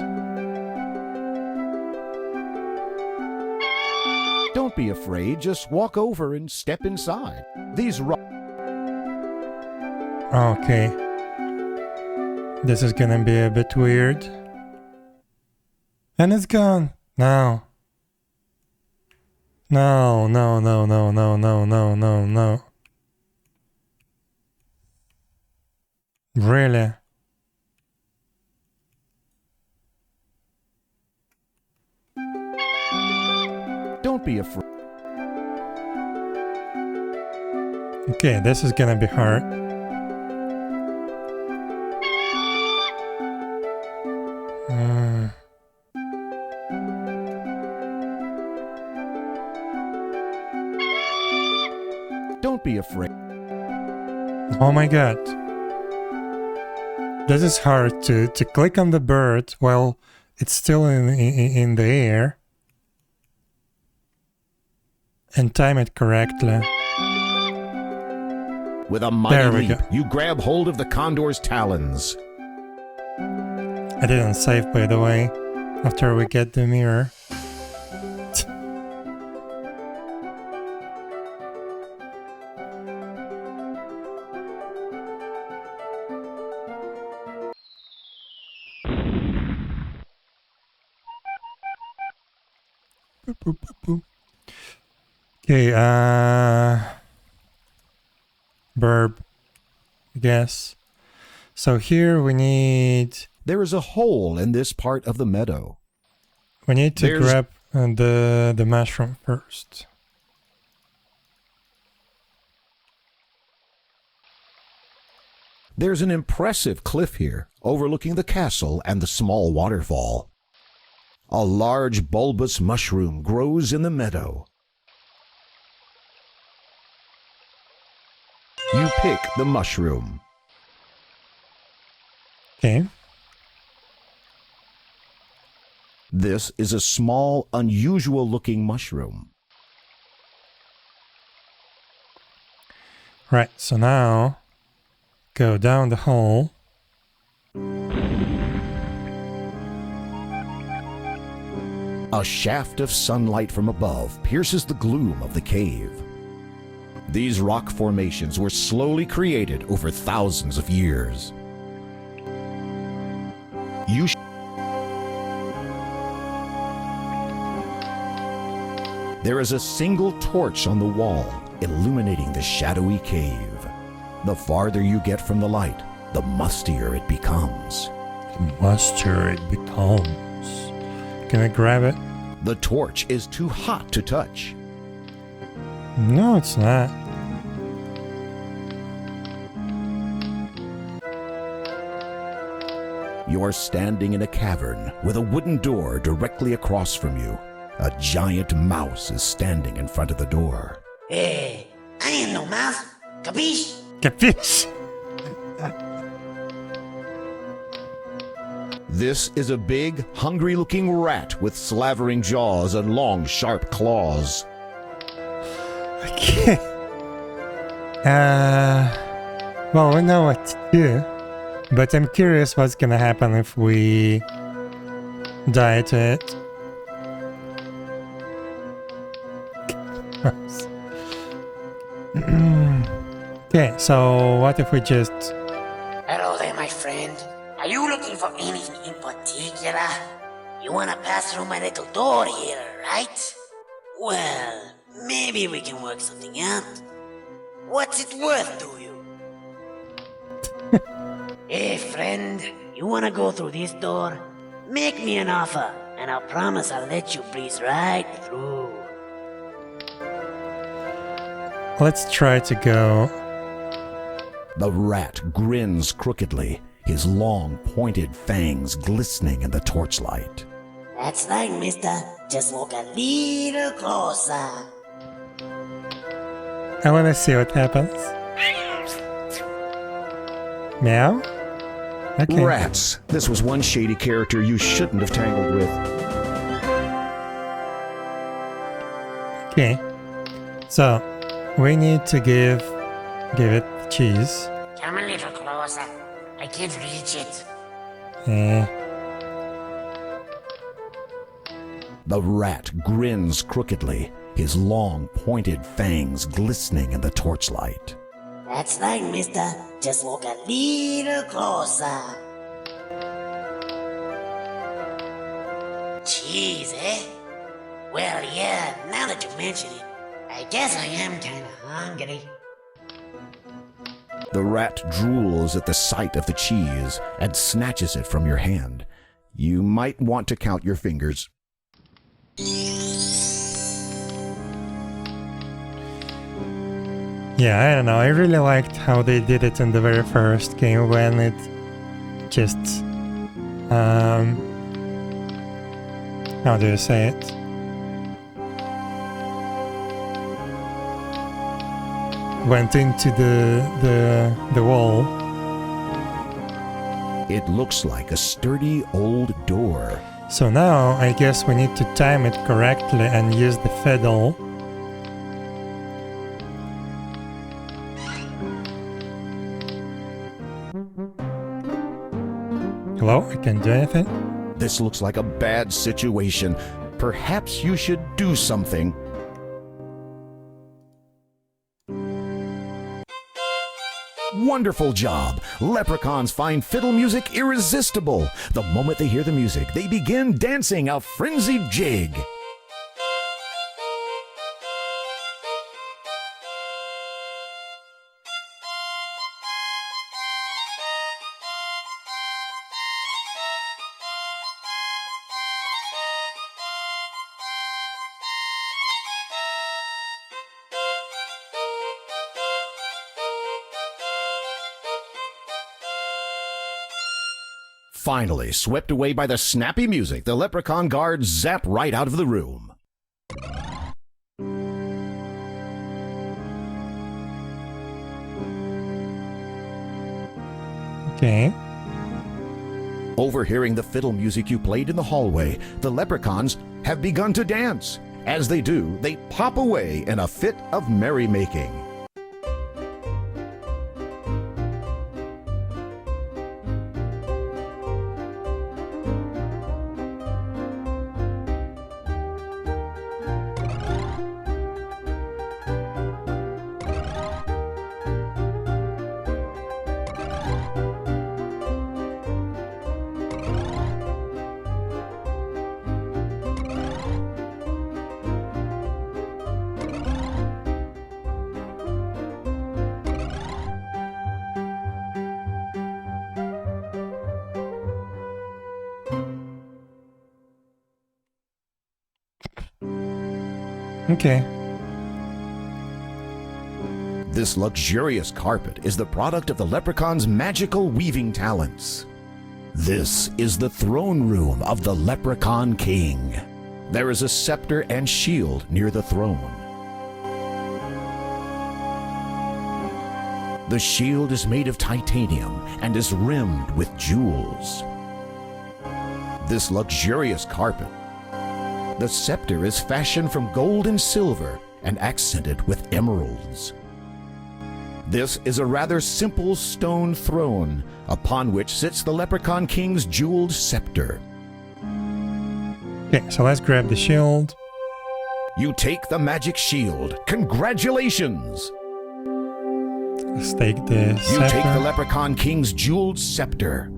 Don't be afraid, just walk over and step inside. These Okay. This is gonna be a bit weird. And it's gone. No. No, no, no, no, no, no, no, no, no. Really? Don't be afraid. Okay, this is gonna be hard. Don't be afraid. Oh my god. This is hard to click on the bird while it's still in the air and time it correctly. With a mighty leap, you grab hold of the condor's talons. I didn't save, by the way, after we get the mirror. Okay, verb, I guess. So here we need... There is a hole in this part of the meadow. We need to grab the mushroom first. There's an impressive cliff here, overlooking the castle and the small waterfall. A large bulbous mushroom grows in the meadow. You pick the mushroom. Okay. This is a small, unusual-looking mushroom. Right, so now go down the hole. A shaft of sunlight from above pierces the gloom of the cave. These rock formations were slowly created over thousands of years. There is a single torch on the wall, illuminating the shadowy cave. The farther you get from the light, the mustier it becomes. The mustier it becomes. Can I grab it? The torch is too hot to touch. No, it's not. You're standing in a cavern with a wooden door directly across from you. A giant mouse is standing in front of the door. Hey, I ain't no mouse. Capiche? Capiche? This is a big, hungry-looking rat with slavering jaws and long, sharp claws. Okay. Well, we know what to do, but I'm curious what's gonna happen if we die to it. Okay, so what if we just... Hello there, my friend. Are you looking for anything in particular? You wanna pass through my little door here, right? Well, maybe we can work something out. What's it worth to you? Hey, friend, you wanna go through this door? Make me an offer, and I'll promise I'll let you breeze right through. Let's try to go... The rat grins crookedly, his long, pointed fangs glistening in the torchlight. That's right, mister. Just walk a little closer. I wanna see what happens. Meow? Okay. Rats. This was one shady character you shouldn't have tangled with. Okay. So, we need to give it the cheese. Come a little closer. I can't reach it. The rat grins crookedly, his long, pointed fangs glistening in the torchlight. That's right, mister. Just walk a little closer. Cheese, eh? Well, yeah, now that you mention it, I guess I am kinda hungry. The rat drools at the sight of the cheese and snatches it from your hand. You might want to count your fingers. Yeah, I don't know. I really liked how they did it in the very first game when it just... how do you say it? Went into the wall. It looks like a sturdy old door. So now I guess we need to time it correctly and use the fiddle. Hello? I can't do anything? This looks like a bad situation. Perhaps you should do something. Wonderful job! Leprechauns find fiddle music irresistible. The moment they hear the music, they begin dancing a frenzied jig. Finally, swept away by the snappy music, the leprechaun guards zap right out of the room. Okay. Overhearing the fiddle music you played in the hallway, the leprechauns have begun to dance. As they do, they pop away in a fit of merrymaking. Okay. This luxurious carpet is the product of the leprechaun's magical weaving talents. This is the throne room of the Leprechaun King. There is a scepter and shield near the throne. The shield is made of titanium and is rimmed with jewels. This luxurious carpet. The scepter is fashioned from gold and silver and accented with emeralds. This is a rather simple stone throne upon which sits the Leprechaun King's jeweled scepter. Okay, so let's grab the shield. You take the magic shield. Congratulations! Let's take the You scepter. take the Leprechaun King's jeweled scepter.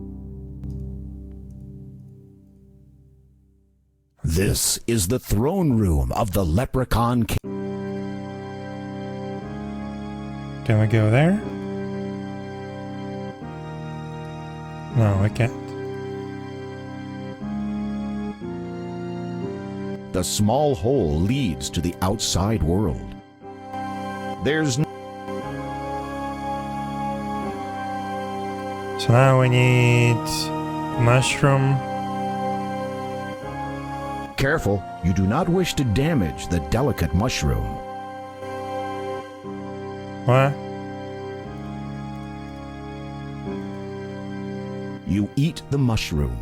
This is the throne room of the Leprechaun King. Can we go there? No, I can't. The small hole leads to the outside world. There's no So now we need mushroom. Careful, you do not wish to damage the delicate mushroom. What? You eat the mushroom.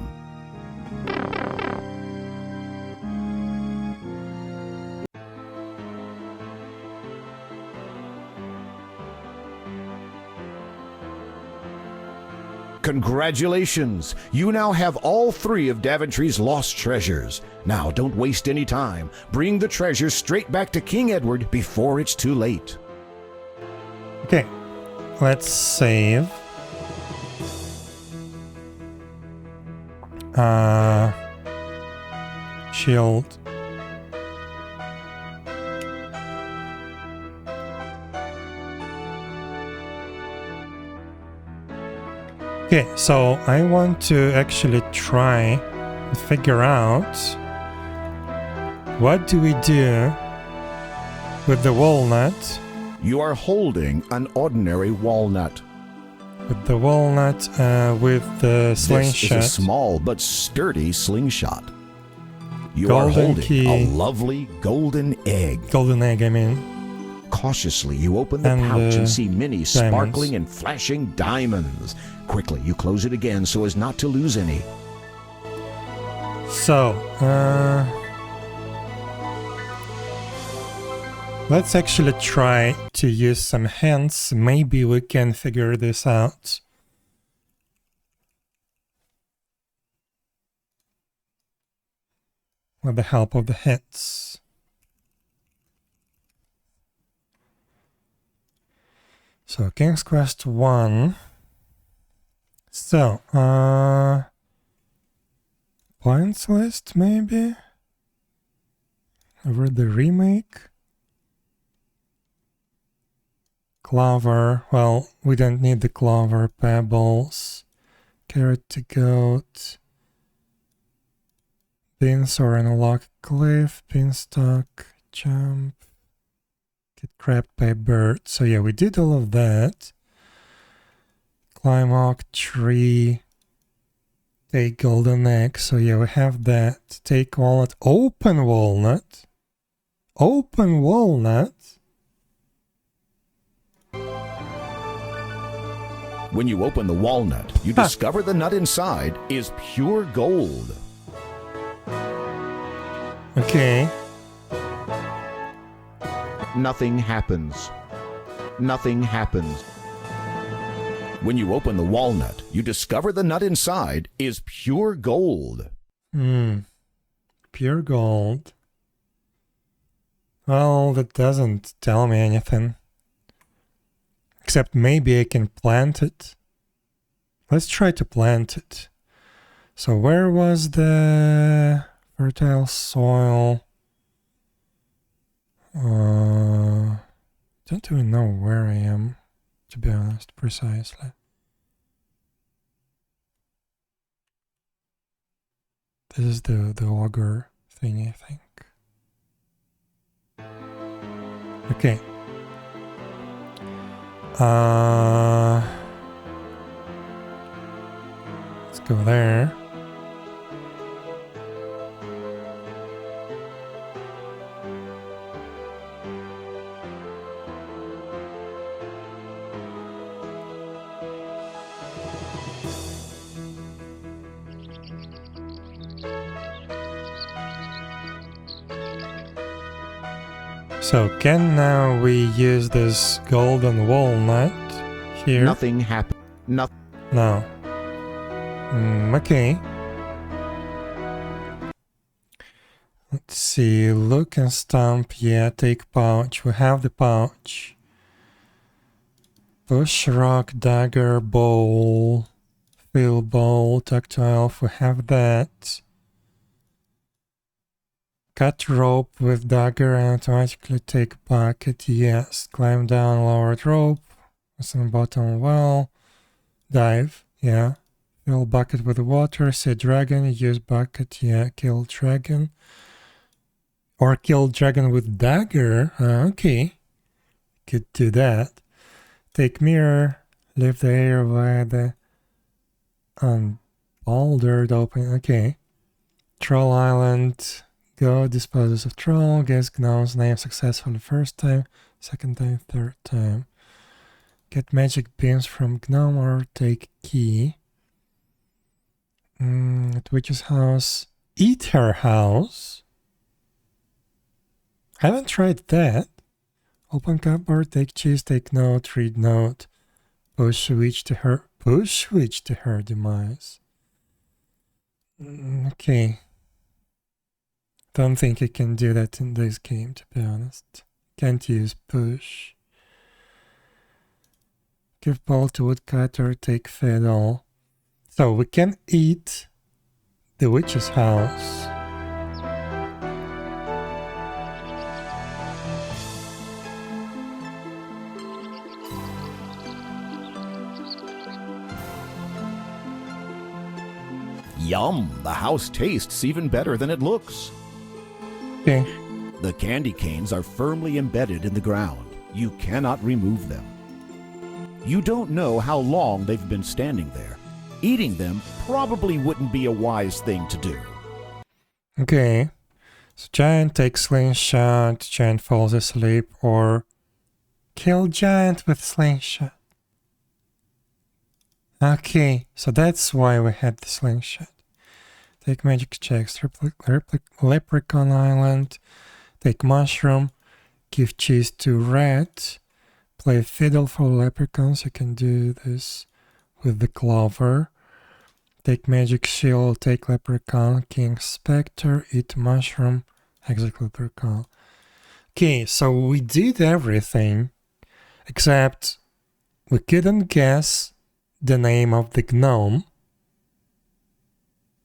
Congratulations! You now have all 3 of Daventry's lost treasures. Now, don't waste any time. Bring the treasures straight back to King Edward before it's too late. Okay, let's save. Shield. Okay, so I want to actually try and figure out what do we do with the walnut. You are holding an ordinary walnut. With the walnut, with the slingshot. This is a small but sturdy slingshot. You Golden are holding key. a lovely golden egg. Golden egg, I mean. Cautiously, you open the And, pouch and see many diamonds. sparkling and flashing diamonds. Quickly, you close it again so as not to lose any. So, let's actually try to use some hints. Maybe we can figure this out. With the help of the hints. So, King's Quest 1. So, points list maybe? Over the remake? Clover, well, we don't need the clover. Pebbles, carrot to goat, beans or an unlock cliff, beanstalk, jump, get grabbed by a bird. So yeah, we did all of that. Climb oak tree, take golden egg. So yeah, we have that. Take walnut, open walnut, open walnut. When you open the walnut, you discover the nut inside is pure gold. Okay. Nothing happens. Nothing happens. When you open the walnut, you discover the nut inside is pure gold. Pure gold. Well, that doesn't tell me anything. Except maybe I can plant it. Let's try to plant it. So where was the fertile soil? Don't even know where I am, to be honest, precisely. This is the auger thing, I think. Let's go there. So can now we use this golden walnut here? Nothing happened. Nothing. No. Okay. Let's see. Look and stomp. Yeah, take pouch. We have the pouch. Push, rock, dagger, bowl. Fill bowl, tactile. We have that. Cut rope with dagger and automatically take bucket. Yes. Climb down lowered rope. What's on the bottom well? Dive. Yeah. Fill bucket with water. See dragon. Use bucket. Yeah. Kill dragon. Or kill dragon with dagger. Okay. Could do that. Take mirror. Lift the air via the bouldered open. Okay. Troll Island. Go disposes of troll. Guess gnome's name successfully first time. Second time. Third time. Get magic beams from gnome or take key. At witch's house. Eat her house. Haven't tried that. Open cupboard, take cheese, take note, read note. Push witch to her demise. Okay. Don't think you can do that in this game, to be honest. Can't use push. Give ball to woodcutter, take fiddle. So we can eat the witch's house. Yum! The house tastes even better than it looks. Okay. The candy canes are firmly embedded in the ground. You cannot remove them. You don't know how long they've been standing there. Eating them probably wouldn't be a wise thing to do. Okay. So giant takes slingshot, giant falls asleep, or kill giant with slingshot. Okay, so that's why we had the slingshot. Take magic checks, Leprechaun Island, take mushroom, give cheese to rat, play fiddle for leprechauns. You can do this with the clover. Take magic shield, take leprechaun, king spectre, eat mushroom, execute leprechaun. Okay, so we did everything except we couldn't guess the name of the gnome,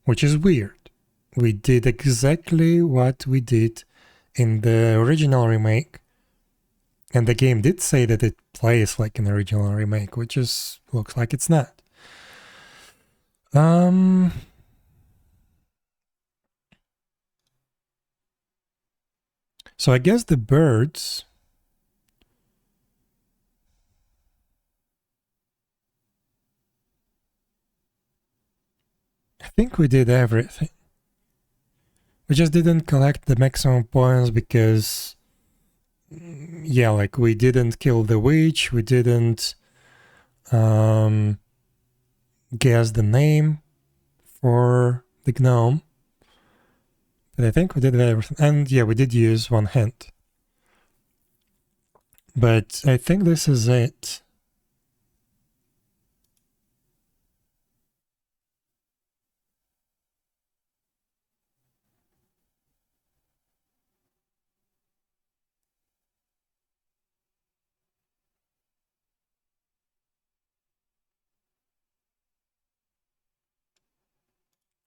which is weird. We did exactly what we did in the original remake, and the game did say that it plays like an original remake, which is looks like it's not. So I guess the birds. I think we did everything. We just didn't collect the maximum points because, yeah, like we didn't kill the witch, we didn't guess the name for the gnome. But I think we did everything. And yeah, we did use one hint. But I think this is it.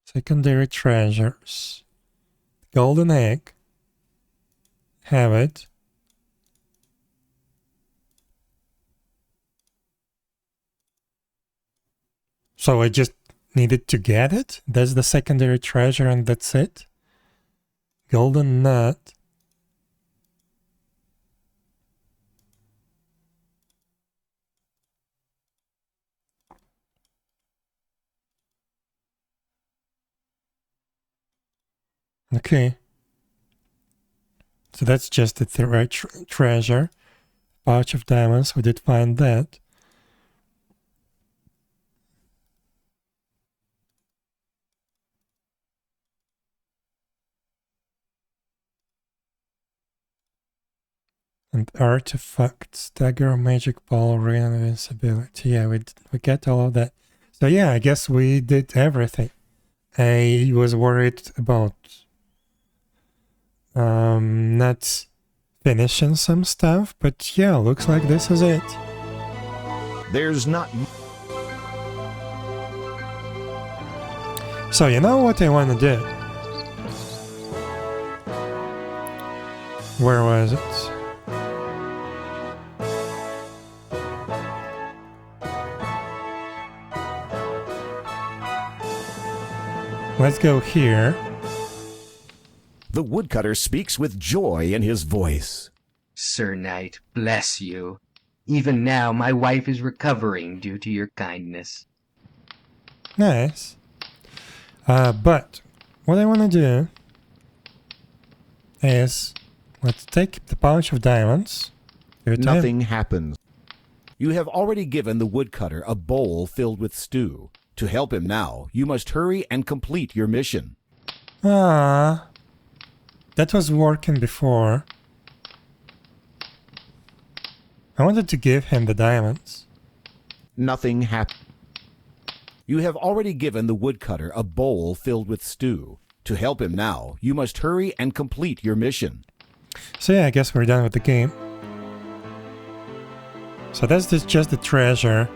Secondary treasures. Golden egg. Have it. So I just needed to get it? That's the secondary treasure and that's it? Golden nut. Okay. So that's just the right treasure. Pouch of diamonds, we did find that. And artifacts, dagger, magic ball, ring, invincibility. Yeah, we get all of that. So yeah, I guess we did everything. I was worried about not finishing some stuff, but yeah, looks like this is it. There's not... So you know what I want to do? Where was it? Let's go here. The woodcutter speaks with joy in his voice. Sir Knight, bless you. Even now, my wife is recovering due to your kindness. Nice. But what I want to do is let's take the pouch of diamonds. Give it to him. Nothing happens. You have already given the woodcutter a bowl filled with stew. To help him now, you must hurry and complete your mission. Ah, that was working before. I wanted to give him the diamonds. Nothing happened. You have already given the woodcutter a bowl filled with stew. To help him now, you must hurry and complete your mission. So yeah, I guess we're done with the game. So that's just the treasure.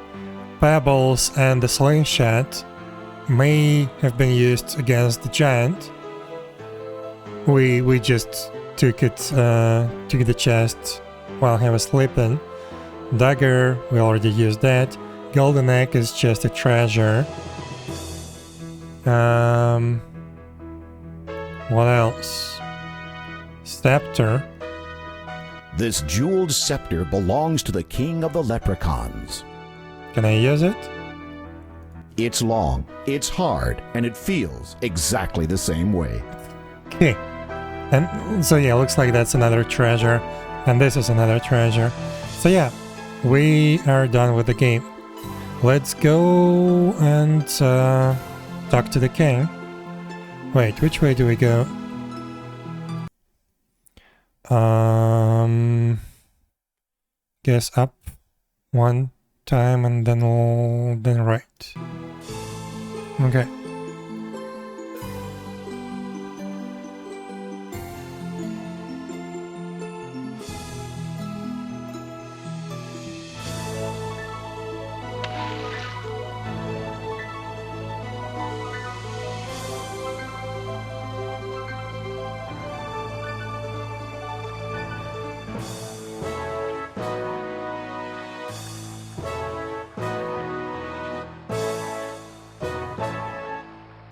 Pebbles and the slingshot may have been used against the giant. We just took the chest while he was sleeping. Dagger, we already used that. Golden egg is just a treasure. What else? Scepter. This jeweled scepter belongs to the king of the leprechauns. Can I use it? It's long, it's hard, and it feels exactly the same way. Okay. And so yeah, looks like that's another treasure. And this is another treasure. So yeah, we are done with the game. Let's go and talk to the king. Wait, which way do we go? Guess up one time and then right. Okay.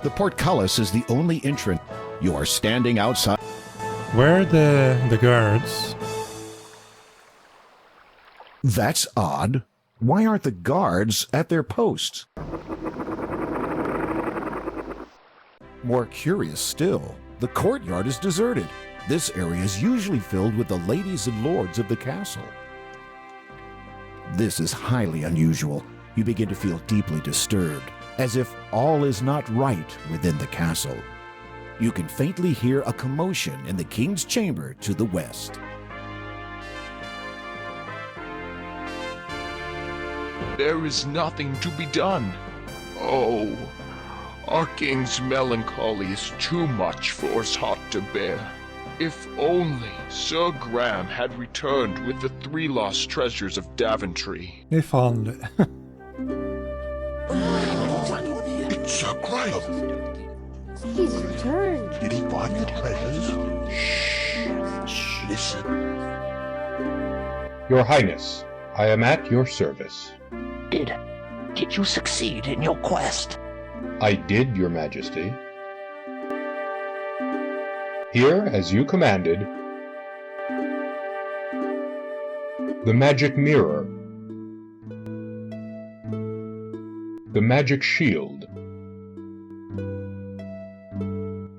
The portcullis is the only entrance. You are standing outside. Where are the guards? That's odd. Why aren't the guards at their posts? More curious still, the courtyard is deserted. This area is usually filled with the ladies and lords of the castle. This is highly unusual. You begin to feel deeply disturbed, as if all is not right within the castle. You can faintly hear a commotion in the king's chamber to the west. There is nothing to be done. Oh, our king's melancholy is too much for us heart to bear. If only Sir Graham had returned with the 3 lost treasures of Daventry. If only. It's Sir Graham. He's returned. Did he find the treasures? Shh, Listen. Your Highness, I am at your service. Did you succeed in your quest? I did, Your Majesty. Here, as you commanded, the magic mirror, the magic shield,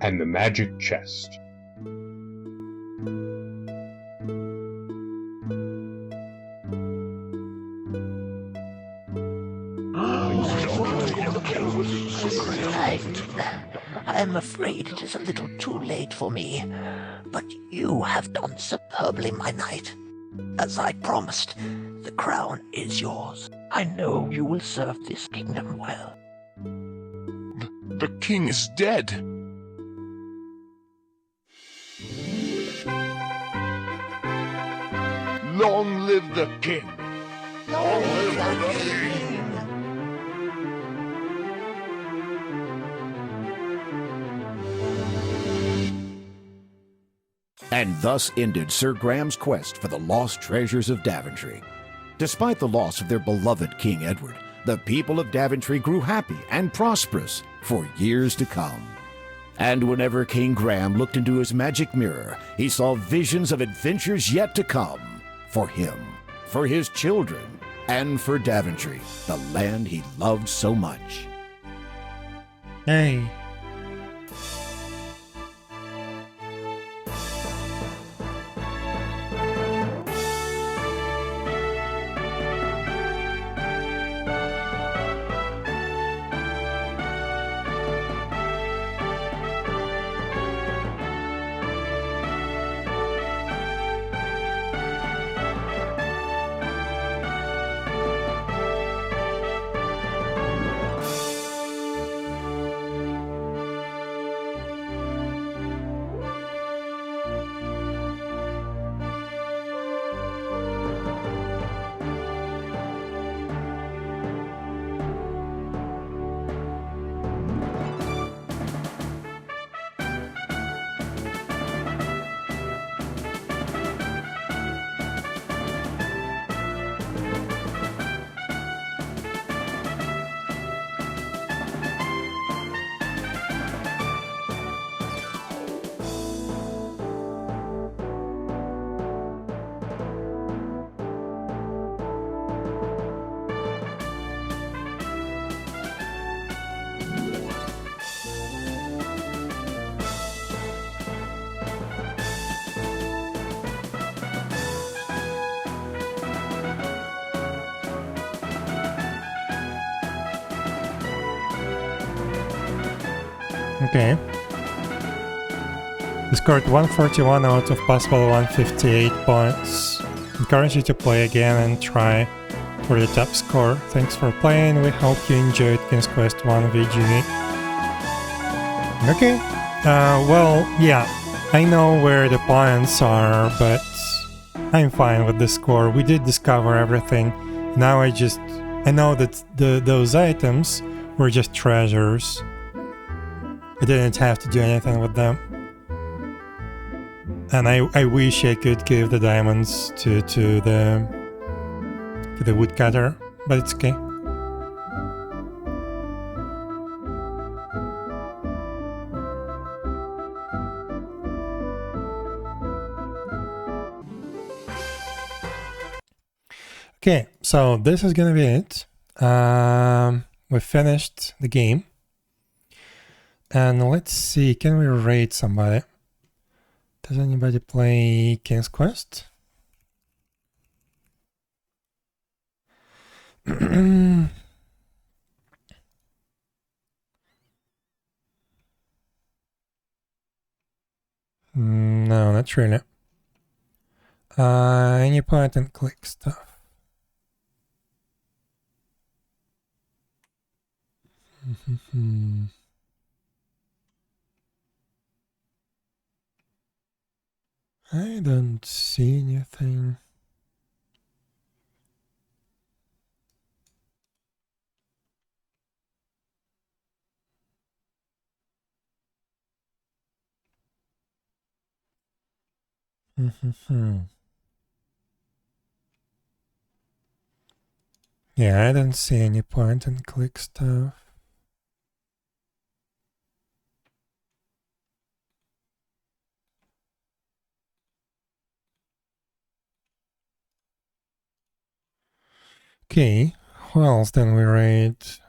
and the magic chest. I'm afraid it is a little too late for me, but you have done superbly, my knight. As I promised, the crown is yours. I know you will serve this kingdom well. The king is dead. Long live the king! Long live the king! And thus ended Sir Graham's quest for the lost treasures of Daventry. Despite the loss of their beloved King Edward, the people of Daventry grew happy and prosperous for years to come. And whenever King Graham looked into his magic mirror, he saw visions of adventures yet to come for him, for his children, and for Daventry, the land he loved so much. Hey. Okay. You scored 141 out of possible 158 points. Encourage you to play again and try for the top score. Thanks for playing. We hope you enjoyed King's Quest 1 VG. Okay. Well, yeah. I know where the points are, but I'm fine with the score. We did discover everything. Now I know that those items were just treasures. I didn't have to do anything with them. And I wish I could give the diamonds to the woodcutter, but it's okay. Okay, so this is gonna be it. We finished the game. And let's see, can we rate somebody? Does anybody play King's Quest? No, not really. Any point and click stuff. I don't see anything. Yeah, I don't see any point and click stuff. Okay, who else then we rate?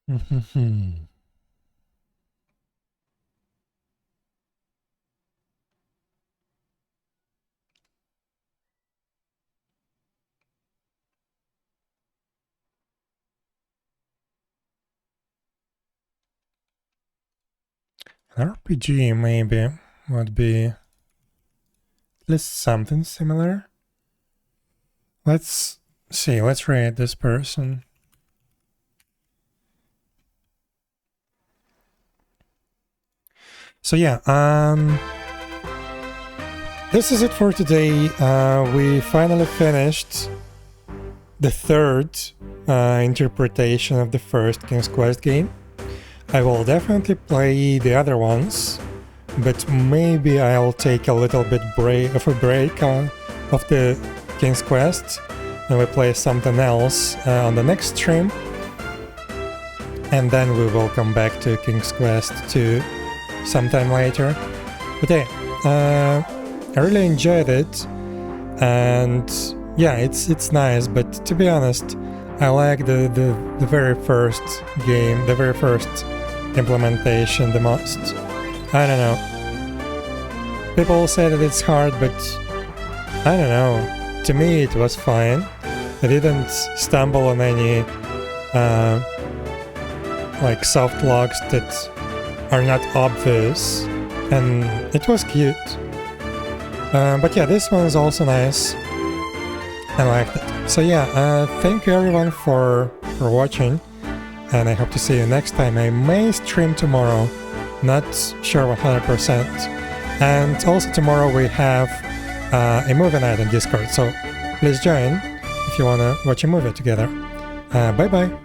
An RPG maybe would be at least something similar. Let's see, let's rate this person. So yeah, this is it for today. We finally finished the third interpretation of the first King's Quest game. I will definitely play the other ones, but maybe I'll take a little bit of a break of the King's Quest, and we play something else on the next stream, and then we will come back to King's Quest 2 sometime later. But yeah, I really enjoyed it, and yeah, it's nice, but to be honest, I like the very first game, the very first implementation the most. I don't know. People say that it's hard, but I don't know. To me, it was fine. I didn't stumble on any like soft locks that are not obvious, and it was cute. But yeah, this one is also nice. I liked it. So yeah, thank you everyone for watching, and I hope to see you next time. I may stream tomorrow, not sure 100%. And also tomorrow we have a movie night on Discord, so please join if you wanna watch a movie together. Bye bye!